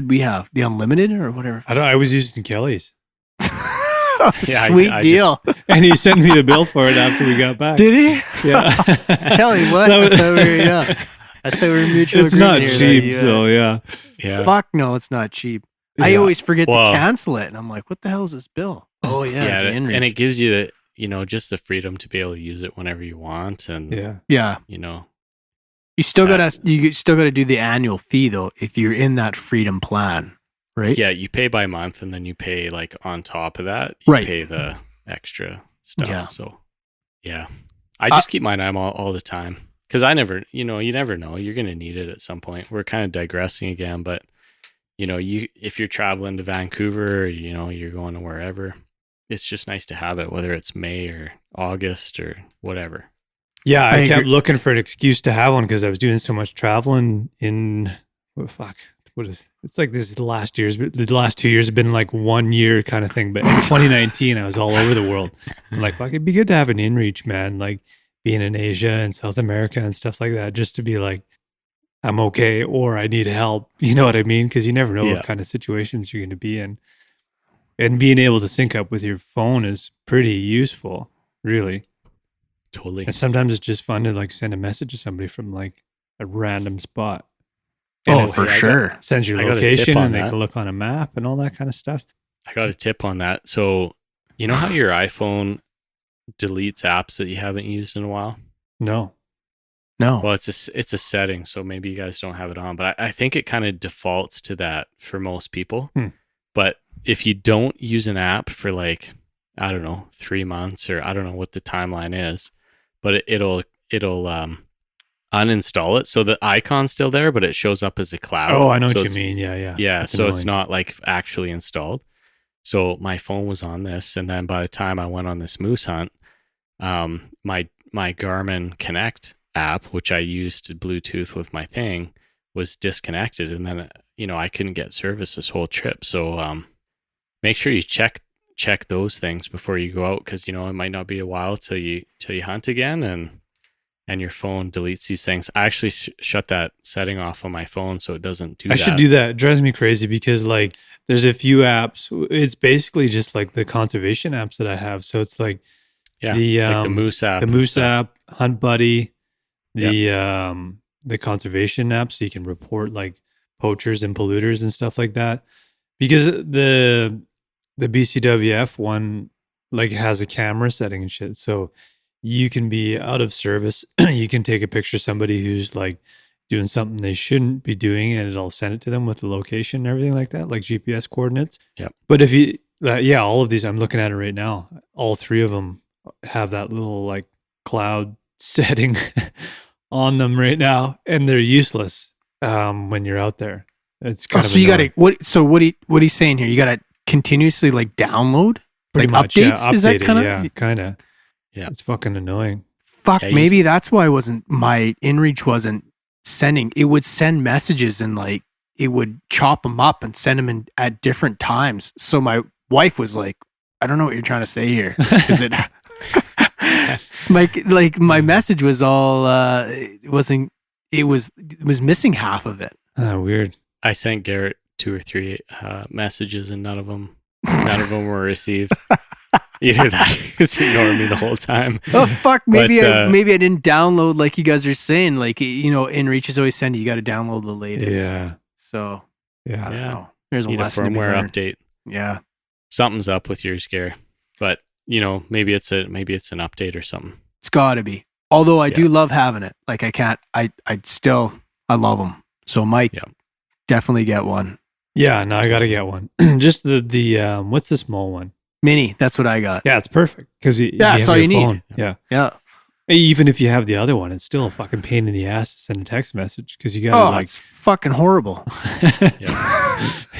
we have? The unlimited or whatever? I was using Kelly's, Yeah, Sweet I deal. and he sent me the bill for it after we got back. Did he? Yeah, Kelly, what? That I thought we were mutual. it's not agreement here that cheap, you, so yeah. Yeah. Fuck no, it's not cheap. I Yeah. always forget to Well- cancel it, and I'm like, what the hell is this bill? Oh yeah, Yeah. the And inReach. it gives you just the freedom to be able to use it whenever you want. And, Yeah. yeah. You still gotta do the annual fee though if you're in that freedom plan, right? yeah, you pay by month and then you pay like on top of that, you Right. pay the extra stuff. Yeah. So, yeah, I just keep mine on all the time because I never, you never know. You're going to need it at some point. We're kind of digressing again, but if you're traveling to Vancouver, or, you're going to wherever, it's just nice to have it, whether it's May or August or whatever. Yeah, I I kept agree. looking for an excuse to have one because I was doing so much traveling in what it's like this is the last 2 years have been like 1 year kind of thing. But in 2019, I was all over the world. I'm like, fuck, it'd be good to have an inReach, man. Like being in Asia and South America and stuff like that, just to be like, I'm okay or I need help. You know what I mean? Because you never know what kind of situations you're going to be in. And being able to sync up with your phone is pretty useful, really. Totally. And sometimes it's just fun to like send a message to somebody from like a random spot. And for sure. Sends your location and they can look on a map and all that kind of stuff. I got a tip on that. So, you know how your iPhone deletes apps that you haven't used in a while? No. Well, it's a setting, so maybe you guys don't have it on, but I think it kind of defaults to that for most people. But if you don't use an app for like, I don't know, 3 months, or I don't know what the timeline is, but it'll uninstall it. So the icon's still there, but it shows up as a cloud. Oh, I know what you mean. Yeah. Yeah. So it's not like actually installed. So my phone was on this. And then by the time I went on this moose hunt, my Garmin Connect app, which I used to Bluetooth with my thing, was disconnected. And then, I couldn't get service this whole trip. So make sure you check those things before you go out, because, it might not be a while till you hunt again and your phone deletes these things. I actually shut that setting off on my phone so it doesn't do that. I should do that. It drives me crazy because like there's a few apps. It's basically just like the conservation apps that I have. So it's like like the Moose app, Hunt Buddy, the conservation app, so you can report like poachers and polluters and stuff like that. Because the BCWF one like has a camera setting and shit. So you can be out of service. You can take a picture of somebody who's like doing something they shouldn't be doing, and it'll send it to them with the location and everything like that, like GPS coordinates. Yeah. But if you, all of these, I'm looking at it right now. All three of them have that little like cloud setting on them right now, and they're useless when you're out there. It's kind of so annoying. What he's saying here, you gotta continuously like download pretty like much, updates. Yeah, is that kind of kind of? Yeah, it's fucking annoying. Fuck, maybe that's why my inReach wasn't sending. It would send messages and like it would chop them up and send them in at different times. So my wife was like, "I don't know what you're trying to say here," because it like my message was all it was missing half of it. Weird. I sent Garrett 2 or 3 messages and none of them were received. Either that or just ignore me the whole time. Oh fuck! Maybe I didn't download like you guys are saying. Like inReach is always sending you got to download the latest. Yeah. So I don't know. There's a lesson. Firmware update. Yeah. Something's up with yours, Gary. But maybe it's an update or something. It's got to be. Although I do love having it. Like I can't. I love them. So Mike, definitely get one. Yeah. No, I got to get one. Just the what's the small one? Mini, that's what I got. Yeah, it's perfect because that's all you need. Yeah. Even if you have the other one, it's still a fucking pain in the ass to send a text message because you got it's fucking horrible.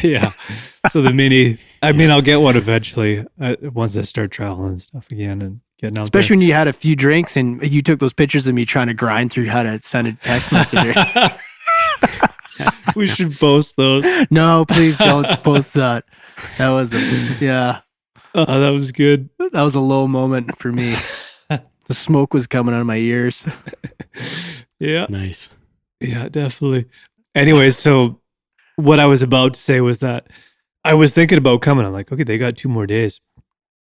Yeah. So the Mini, I mean, I'll get one eventually once I start traveling and stuff again and getting out. Especially when you had a few drinks and you took those pictures of me trying to grind through how to send a text message. We should post those. No, please don't post that. That was Oh, that was good. That was a low moment for me. The smoke was coming out of my ears. Yeah. Nice. Yeah, definitely. Anyways, so what I was about to say was that I was thinking about coming. I'm like, okay, they got 2 more days.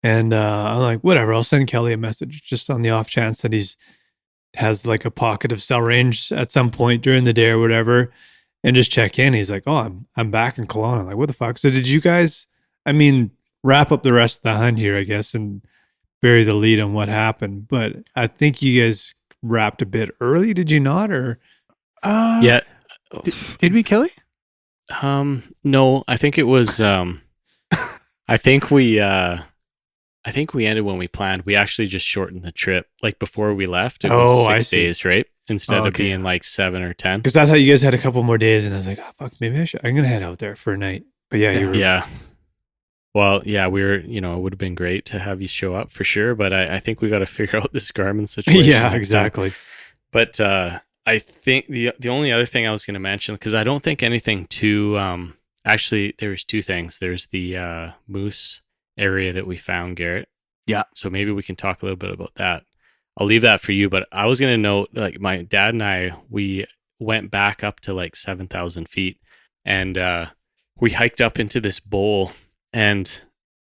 And I'm like, whatever, I'll send Kelly a message just on the off chance that has like a pocket of cell range at some point during the day or whatever, and just check in. He's like, oh, I'm back in Kelowna. I'm like, what the fuck? So did you guys, wrap up the rest of the hunt here, I guess, and bury the lead on what happened. But I think you guys wrapped a bit early, did you not? Or yeah, did we, Kelly? No, I think it was. I think we ended when we planned. We actually just shortened the trip. Like before we left, it was 6 days, right? Instead of being like 7 or 10. Because I thought you guys had a couple more days, and I was like, oh fuck, maybe I'm gonna head out there for a night. But yeah. Well, yeah, we were, it would have been great to have you show up for sure, but I think we got to figure out this Garmin situation. Yeah, exactly. But I think the only other thing I was going to mention, because I don't think anything too actually, there was two things. There's the moose area that we found, Garrett. Yeah. So maybe we can talk a little bit about that. I'll leave that for you, but I was going to note, like, my dad and I, we went back up to like 7,000 feet, and we hiked up into this bowl, and,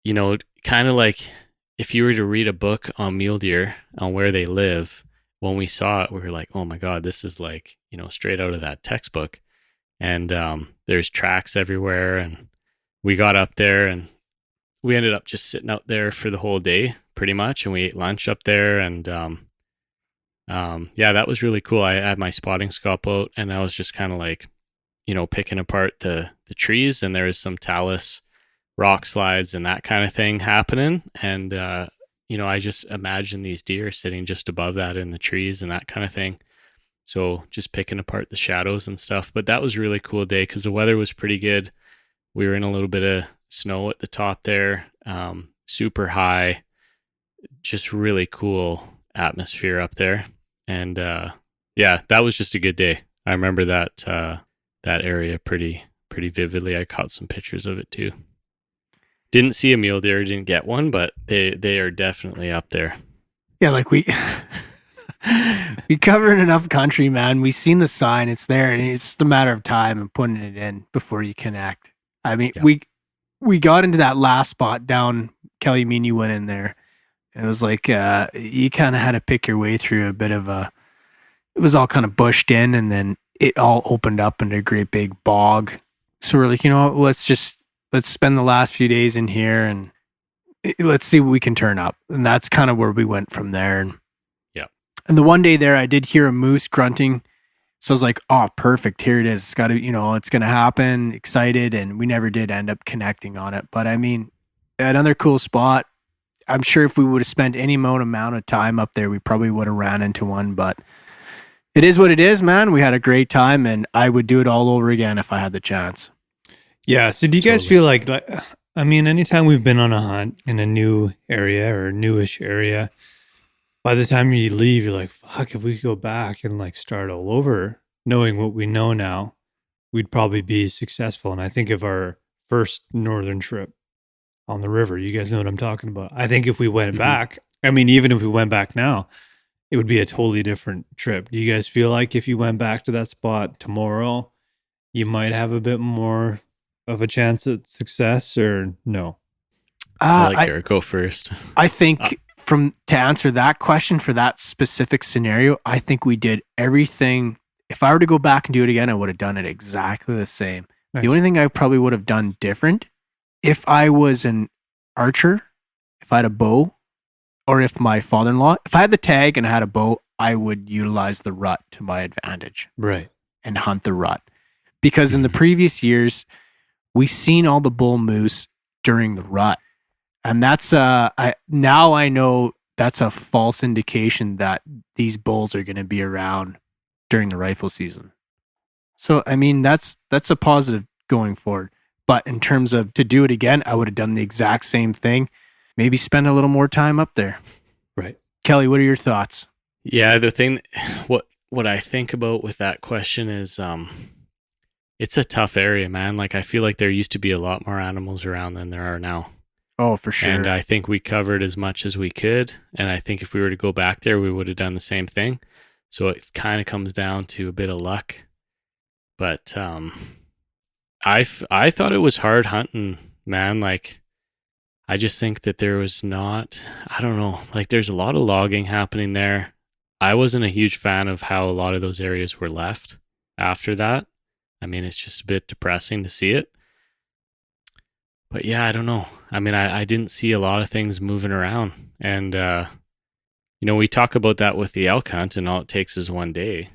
you know, kind of like if you were to read a book on mule deer, on where they live, when we saw it, we were like, oh my God, this is like, you know, straight out of that textbook. And there's tracks everywhere, and we got up there, and we ended up just sitting out there for the whole day pretty much, and we ate lunch up there, and yeah, that was really cool. I had my spotting scope out, and I was just kind of like, you know, picking apart the trees, and there was some talus rock slides and that kind of thing happening, and you know, I just imagine these deer sitting just above that in the trees and that kind of thing. So just picking apart the shadows and stuff. But that was a really cool day because the weather was pretty good. We were in a little bit of snow at the top there, super high, just really cool atmosphere up there. And yeah, that was just a good day. I remember that that area pretty vividly. I caught some pictures of it too. Didn't see a mule deer, didn't get one, but they are definitely up there. Yeah, like we covered enough country, man. We seen the sign; it's there, and it's just a matter of time and putting it in before you connect. I mean, Yeah. we got into that last spot down. Kelly, me and you went in there. It was like you kind of had to pick your way through a bit of a. It was all kind of bushed in, and then it all opened up into a great big bog. So we're like, you know, let's spend the last few days in here and let's see what we can turn up. And that's kind of where we went from there. And yeah. And the one day there, I did hear a moose grunting. So I was like, oh, perfect. Here it is. It's got to, you know, it's going to happen. Excited. And we never did end up connecting on it. But I mean, another cool spot. I'm sure if we would have spent any amount of time up there, we probably would have ran into one. But it is what it is, man. We had a great time, and I would do it all over again if I had the chance. Yeah. So do you guys feel like, I mean, anytime we've been on a hunt in a new area or newish area, by the time you leave, you're like, fuck, if we could go back and like start all over, knowing what we know now, we'd probably be successful. And I think of our first northern trip on the river, you guys know what I'm talking about. I think if we went back, I mean, even if we went back now, it would be a totally different trip. Do you guys feel like if you went back to that spot tomorrow, you might have a bit more of a chance at success, or no? I like Garrett, go first. I think to answer that question for that specific scenario, I think we did everything. If I were to go back and do it again, I would have done it exactly the same. Nice. The only thing I probably would have done different, if I was an archer, if I had a bow, or if my father-in-law, if I had the tag and I had a bow, I would utilize the rut to my advantage. Right. And hunt the rut. Because in the previous years, we've seen all the bull moose during the rut. And that's now I know that's a false indication that these bulls are going to be around during the rifle season. So I mean that's a positive going forward. But in terms of to do it again, I would have done the exact same thing. Maybe spend a little more time up there. Right. Kelly, what are your thoughts? Yeah, the thing what I think about with that question is it's a tough area, man. Like I feel like there used to be a lot more animals around than there are now. Oh, for sure. And I think we covered as much as we could. And I think if we were to go back there, we would have done the same thing. So it kind of comes down to a bit of luck. But I thought it was hard hunting, man. Like, I just think that there was not, I don't know, like there's a lot of logging happening there. I wasn't a huge fan of how a lot of those areas were left after that. I mean, it's just a bit depressing to see it. But yeah, I don't know. I mean, I didn't see a lot of things moving around. And, you know, we talk about that with the elk hunt, and all it takes is one day.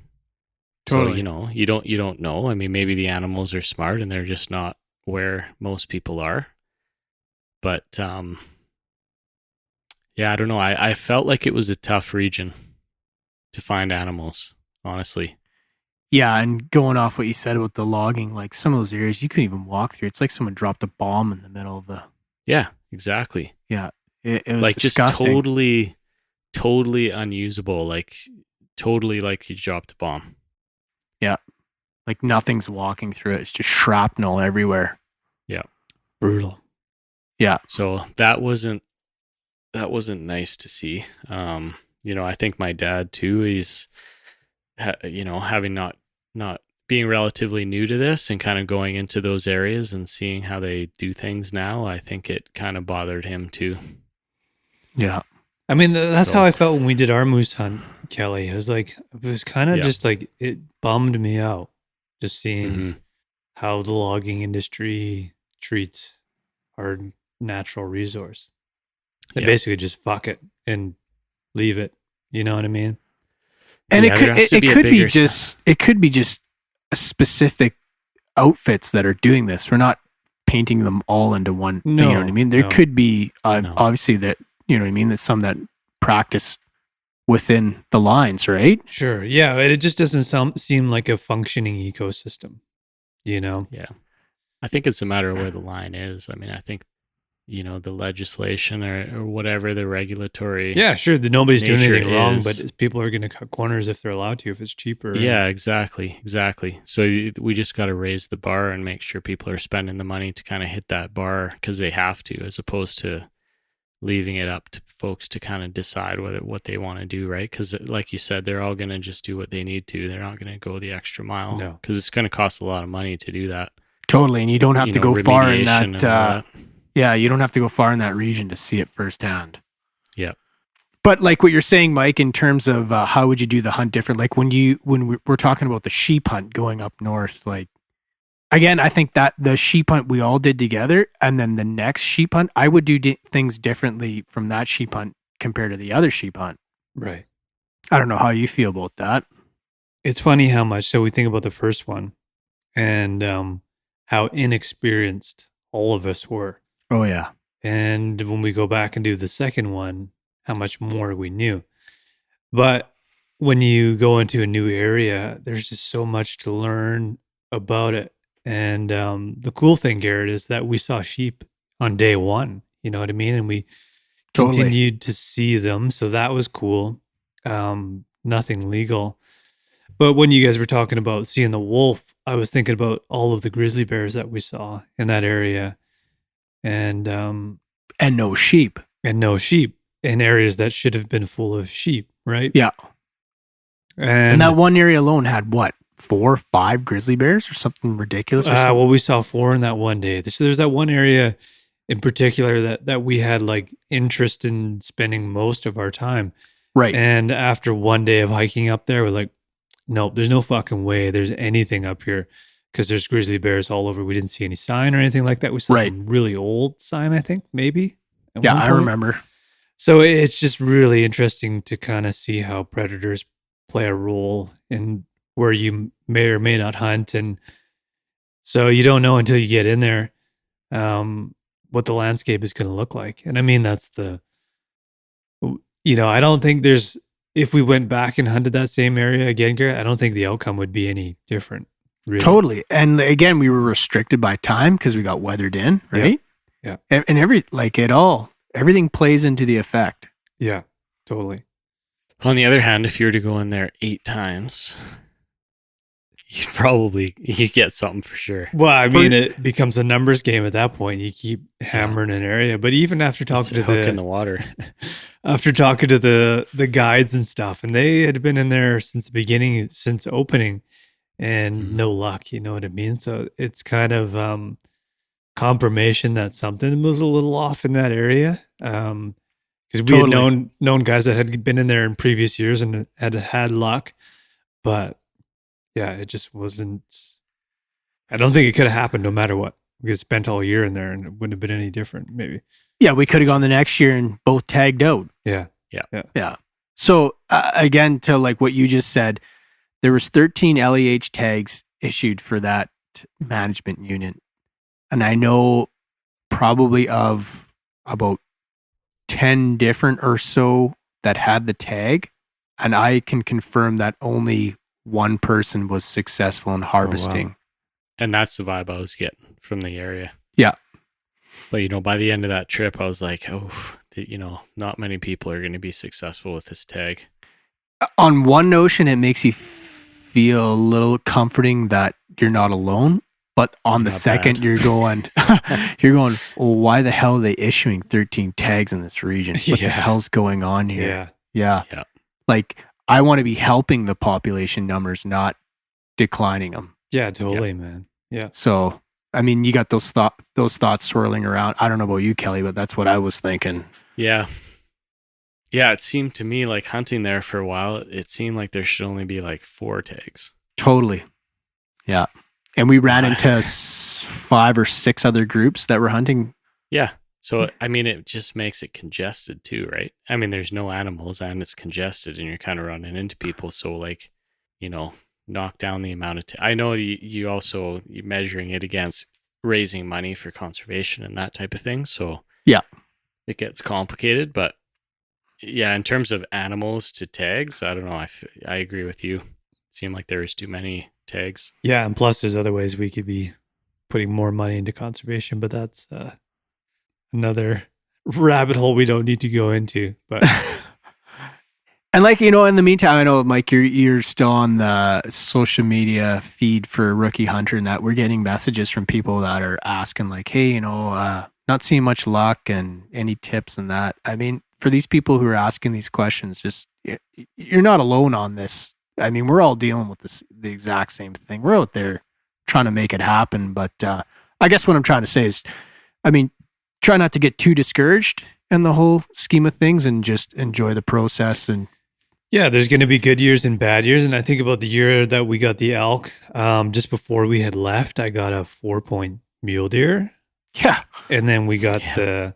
Totally. So, you know, you don't know. I mean, maybe the animals are smart and they're just not where most people are. But, yeah, I don't know. I felt like it was a tough region to find animals, honestly. Yeah, and going off what you said about the logging, like some of those areas you couldn't even walk through. It's like someone dropped a bomb in the middle of the. Yeah, exactly. Yeah, it was like disgusting. Just totally unusable. Like totally like you dropped a bomb. Yeah, like nothing's walking through it. It's just shrapnel everywhere. Brutal. Yeah. So that wasn't nice to see. I think my dad too, he's, having not being relatively new to this and kind of going into those areas and seeing how they do things now, I think it kind of bothered him too. Yeah. I mean, that's how I felt when we did our moose hunt, Kelly. It was kind of just like, it bummed me out just seeing how the logging industry treats our natural resource. They basically just fuck it and leave it. You know what I mean? And it could be just specific outfits that are doing this. We're not painting them all into one. No, you know what I mean? There could be obviously that, you know what I mean, that some that practice within the lines, right? Sure. Yeah. It just doesn't seem like a functioning ecosystem, you know? Yeah. I think it's a matter of where the line is. I mean, I think, the legislation or whatever the regulatory. Yeah, sure. Nobody's doing anything wrong, is. but people are going to cut corners if they're allowed to, if it's cheaper. Yeah, exactly. So we just got to raise the bar and make sure people are spending the money to kind of hit that bar because they have to, as opposed to leaving it up to folks to kind of decide what they want to do, right? Because like you said, they're all going to just do what they need to. They're not going to go the extra mile because it's going to cost a lot of money to do that. Totally. And you don't have to go far in remediation that. Yeah, you don't have to go far in that region to see it firsthand. Yeah. But like what you're saying, Mike, in terms of how would you do the hunt different? Like when we're talking about the sheep hunt going up north, like, again, I think that the sheep hunt we all did together, and then the next sheep hunt, I would do things differently from that sheep hunt compared to the other sheep hunt. Right. I don't know how you feel about that. It's funny how much, so we think about the first one and how inexperienced all of us were. Oh, yeah. And when we go back and do the second one, how much more we knew. But when you go into a new area, there's just so much to learn about it. And the cool thing, Garrett, is that we saw sheep on day one. You know what I mean? And we continued to see them. So that was cool. Nothing legal. But when you guys were talking about seeing the wolf, I was thinking about all of the grizzly bears that we saw in that area. And no sheep. And no sheep in areas that should have been full of sheep, right? Yeah. And that one area alone had what? 4 or 5 grizzly bears or something ridiculous? Well, we saw 4 in that one day. There's that one area in particular that we had like interest in spending most of our time. Right. And after one day of hiking up there, we're like, nope, there's no fucking way there's anything up here because there's grizzly bears all over. We didn't see any sign or anything like that. We saw some really old sign, I think, maybe. Yeah, I remember. So it's just really interesting to kind of see how predators play a role in where you may or may not hunt. And so you don't know until you get in there what the landscape is going to look like. And I mean, that's I don't think if we went back and hunted that same area again, Garrett, I don't think the outcome would be any different. Really. Totally. And again, we were restricted by time because we got weathered in, right? Yeah. And everything plays into the effect. Yeah, totally. On the other hand, if you were to go in there 8 times, you get something for sure. Well, I mean, it becomes a numbers game at that point. You keep hammering an area, but even after talking to in the water, after talking to the guides and stuff, and they had been in there since the beginning, since opening, and no luck. You know what I mean? So it's kind of confirmation that something was a little off in that area. Because we had known guys that had been in there in previous years and had luck, but yeah, it just wasn't. I don't think it could have happened no matter what. We could spent all year in there and it wouldn't have been any different, maybe. Yeah, we could have gone the next year and both tagged out. Yeah. So again, to like what you just said, there was 13 LEH tags issued for that management unit. And I know probably of about 10 different or so that had the tag. And I can confirm that only one person was successful in harvesting. Oh, wow. And that's the vibe I was getting from the area. Yeah. But, by the end of that trip, I was like, not many people are going to be successful with this tag. On one notion, it makes you feel a little comforting that you're not alone. But on the Not second, bad. you're going, well, why the hell are they issuing 13 tags in this region? What the Yeah. hell's going on here? Yeah. Yeah. Yeah. Like, I want to be helping the population numbers, not declining them. Yeah, totally, man. Yeah. So, I mean, you got those thoughts swirling around. I don't know about you, Kelly, but that's what I was thinking. Yeah. Yeah, it seemed to me like hunting there for a while, it seemed like there should only be like 4 tags. Totally. Yeah. And we ran into 5 or 6 other groups that were hunting. Yeah. So, I mean, it just makes it congested too, right? I mean, there's no animals and it's congested and you're kind of running into people. So, like, you know, knock down the amount of I know you also you're measuring it against raising money for conservation and that type of thing. So, yeah, it gets complicated. But yeah, in terms of animals to tags, I don't know. I agree with you. It seemed like there was too many tags. Yeah, and plus there's other ways we could be putting more money into conservation, but that's another rabbit hole we don't need to go into. But and like, you know, in the meantime, I know, Mike, you're still on the social media feed for Rookie Hunter, and that we're getting messages from people that are asking like, hey, you know, not seeing much luck and any tips and that. I mean, for these people who are asking these questions, just you're not alone on this. I mean, we're all dealing with the exact same thing. We're out there trying to make it happen. But I guess what I'm trying to say is, I mean, try not to get too discouraged in the whole scheme of things and just enjoy the process. And yeah, there's going to be good years and bad years. And I think about the year that we got the elk, just before we had left, I got a 4-point mule deer. Yeah. And then we got the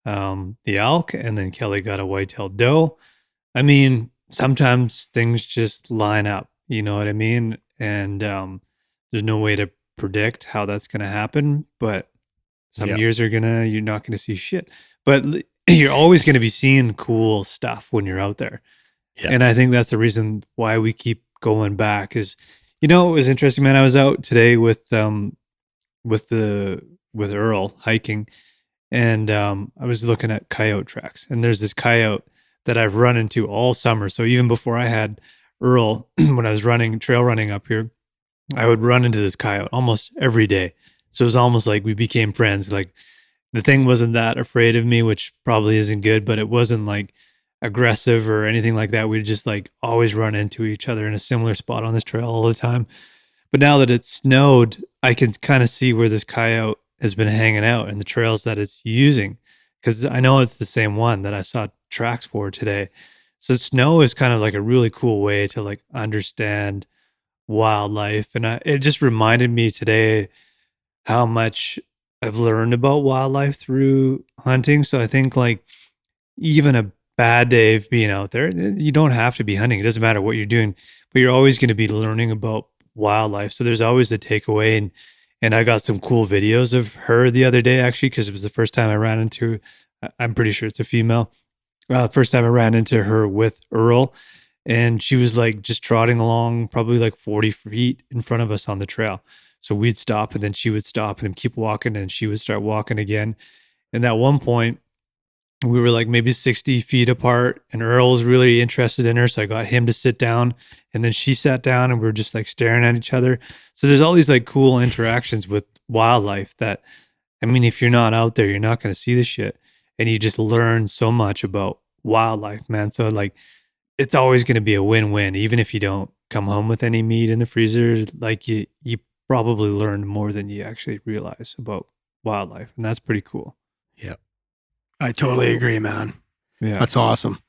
elk, and then Kelly got a white-tailed doe. I mean, sometimes things just line up, you know what I mean? And there's no way to predict how that's going to happen, but some years you're not going to see shit. But you're always going to be seeing cool stuff when you're out there. Yeah. And I think that's the reason why we keep going back is, you know, it was interesting, man. I was out today with Earl hiking, and I was looking at coyote tracks, and there's this coyote that I've run into all summer. So even before I had Earl, when I was trail running up here, I would run into this coyote almost every day. So it was almost like we became friends. Like the thing wasn't that afraid of me, which probably isn't good, but it wasn't like aggressive or anything like that. We'd just like always run into each other in a similar spot on this trail all the time. But now that it's snowed, I can kind of see where this coyote has been hanging out and the trails that it's using, because I know it's the same one that I saw tracks for today. So snow is kind of like a really cool way to like understand wildlife. And it just reminded me today how much I've learned about wildlife through hunting. So I think like even a bad day of being out there, you don't have to be hunting. It doesn't matter what you're doing, but you're always going to be learning about wildlife. So there's always a takeaway. And I got some cool videos of her the other day, actually, because it was the first time I ran into, I'm pretty sure it's a female. First time I ran into her with Earl, and she was like just trotting along probably like 40 feet in front of us on the trail. So we'd stop, and then she would stop and then keep walking, and she would start walking again. And at one point, we were like maybe 60 feet apart, and Earl was really interested in her. So I got him to sit down, and then she sat down, and we were just like staring at each other. So there's all these like cool interactions with wildlife that, I mean, if you're not out there, you're not going to see this shit. And you just learn so much about wildlife, man. So like, it's always going to be a win-win. Even if you don't come home with any meat in the freezer, like you probably learned more than you actually realize about wildlife. And that's pretty cool. Yeah. I totally agree, man. Yeah. That's awesome.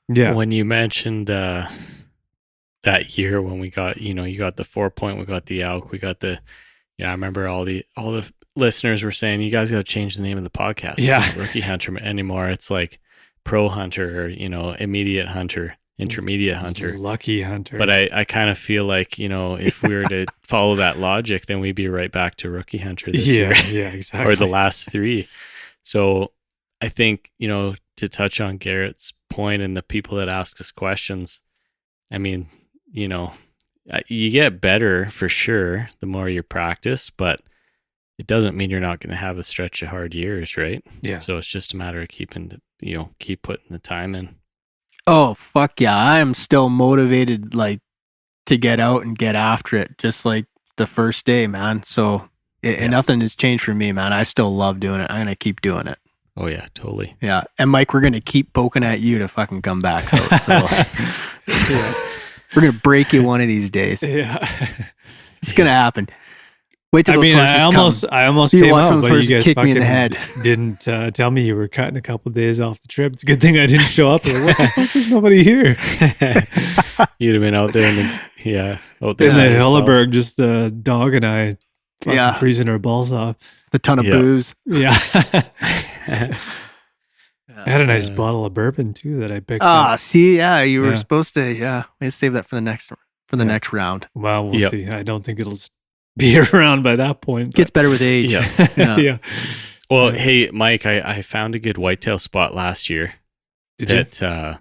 Yeah. When you mentioned that year when we got, you know, you got the 4-point, we got the elk, we got the, I remember all the listeners were saying, you guys got to change the name of the podcast. Yeah. It's not Rookie Hunter anymore. It's like Pro Hunter, or, you know, Immediate Hunter, Intermediate Hunter, Lucky Hunter. But I kind of feel like, you know, if we were to follow that logic, then we'd be right back to Rookie Hunter this year. Yeah, exactly. Or the last 3. So I think, you know, to touch on Garrett's point and the people that ask us questions, I mean, you know, you get better for sure the more you practice, but it doesn't mean you're not going to have a stretch of hard years, right? Yeah. So it's just a matter of keep putting the time in. Oh, fuck yeah. I am still motivated, like, to get out and get after it, just like the first day, man. So And nothing has changed for me, man. I still love doing it. I'm going to keep doing it. Oh yeah, totally. Yeah. And Mike, we're going to keep poking at you to fucking come back out. So we're going to break you one of these days. Yeah. It's going to happen. Wait till I those mean, horses I almost You came watch out, those but you horses guys kick me in the fucking head. didn't tell me you were cutting a couple of days off the trip. It's a good thing I didn't show up. Like, what the fuck? There's nobody here. You'd have been out there out there In by the yourself. Helleberg, just the dog and I fucking Yeah. freezing our balls off. The ton of Yeah. booze. Yeah. I had a nice Yeah. bottle of bourbon too that I picked Ah, up. see, yeah, you were Yeah. supposed to. Yeah, we save that for the next next round. Well, we'll Yep. see. I don't think it'll be around by that point. Gets better with age. Yeah. Yeah. yeah. Well, Yeah. hey, Mike, I found a good whitetail spot last year Did you? that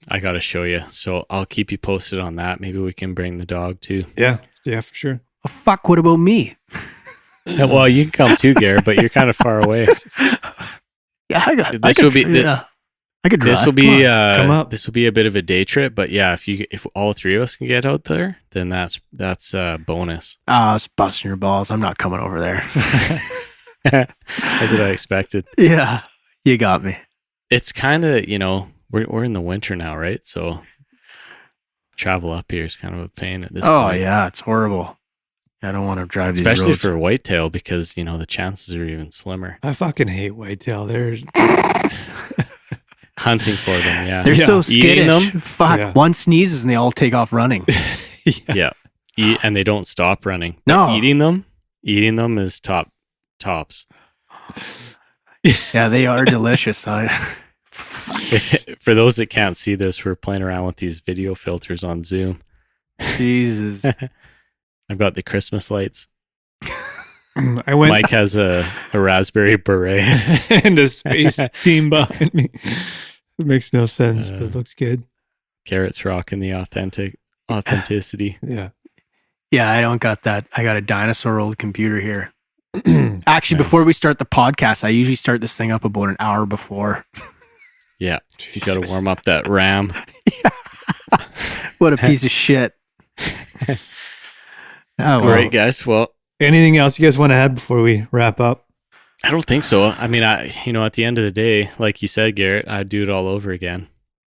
I got to show you. So I'll keep you posted on that. Maybe we can bring the dog too. Yeah. Yeah, for sure. Oh, fuck, what about me? Well, you can come too, Garrett, but you're kind of far away. Yeah, I This could, will be- yeah. I could drive. This will Come be on. come up. this will be a bit of a day trip, but yeah, if all three of us can get out there, then that's a bonus. I was busting your balls. I'm not coming over there. That's what I expected. Yeah, you got me. It's kind of, we're in the winter now, right? So travel up here is kind of a pain at this Oh point. yeah, it's horrible. I don't want to drive these Especially roads. for whitetail because, the chances are even slimmer. I fucking hate whitetail. They're Hunting for them, yeah. They're Yeah. so Eating skittish. them? Fuck, Yeah. one sneezes and they all take off running. Yeah. And they don't stop running. No. Eating them is tops. Yeah, they are delicious. For those that can't see this, we're playing around with these video filters on Zoom. Jesus. I've got the Christmas lights. I went Mike has a raspberry beret. and a space team behind me. It makes no sense, but it looks good. Garrett's rocking the authenticity. Yeah. Yeah, I don't got that. I got a dinosaur old computer here. Actually, Nice. before we start the podcast, I usually start this thing up about an hour before. Yeah. You got to warm up that RAM. What a piece of shit. Oh, All well. right, guys. Well, Anything else you guys want to add before we wrap up? I don't think so. I mean, at the end of the day, like you said, Garrett, I'd do it all over again.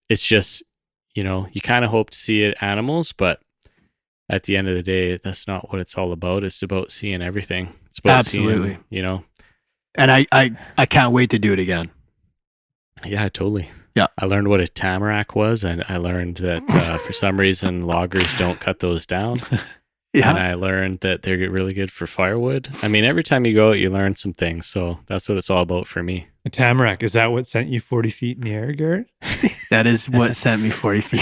It's just, you kind of hope to see animals, but at the end of the day, that's not what it's all about. It's about seeing everything. It's about Absolutely. seeing, And I can't wait to do it again. yeah, totally. Yeah. I learned what a tamarack was, and I learned that for some reason loggers don't cut those down. And Yeah. I learned that they're really good for firewood. I mean, every time you go out, you learn some things. So that's what it's all about for me. A tamarack. Is that what sent you 40 feet in the air, Garrett? That is what sent me 40 feet.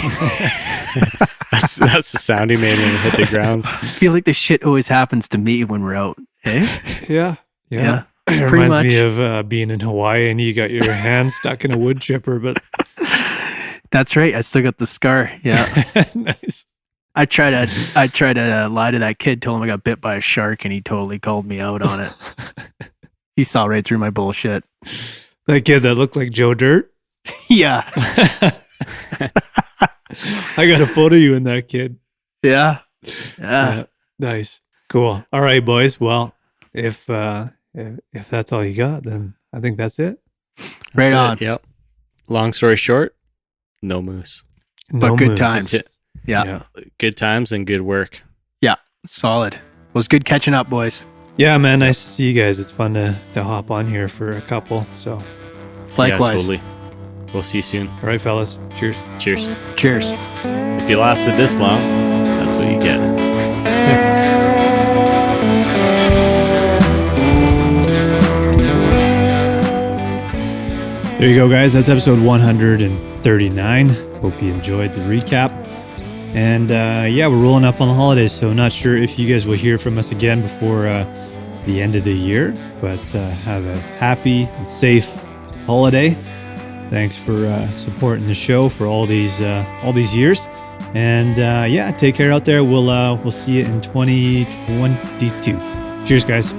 That's the sound he made when he hit the ground. I feel like this shit always happens to me when we're out. Eh? Yeah. Yeah. It Pretty reminds me much. of being in Hawaii and you got your hand stuck in a wood chipper, but That's right. I still got the scar. Yeah. nice. I tried to lie to that kid, told him I got bit by a shark, and he totally called me out on it. He saw right through my bullshit. That kid that looked like Joe Dirt. Yeah. I got a photo of you and that kid. Yeah. Yeah. Nice. Cool. All right, boys. Well, if that's all you got, then I think that's it. Right That's on. it. Yep. Long story short, no moose. But good moves. times. That's it. Yeah. Good times and good work. Solid. Well, it was good catching up, boys. Yeah, man. Nice to see you guys. It's fun to hop on here for a couple. So, Likewise. Yeah, totally. We'll see you soon. all right, fellas. Cheers. Cheers. Cheers. If you lasted this long, that's what you get. There you go, guys. That's episode 139. Hope you enjoyed the recap. And yeah, we're rolling up on the holidays, so not sure if you guys will hear from us again before the end of the year. But have a happy and safe holiday. Thanks for supporting the show for all these years. And yeah, take care out there. We'll see you in 2022. Cheers, guys.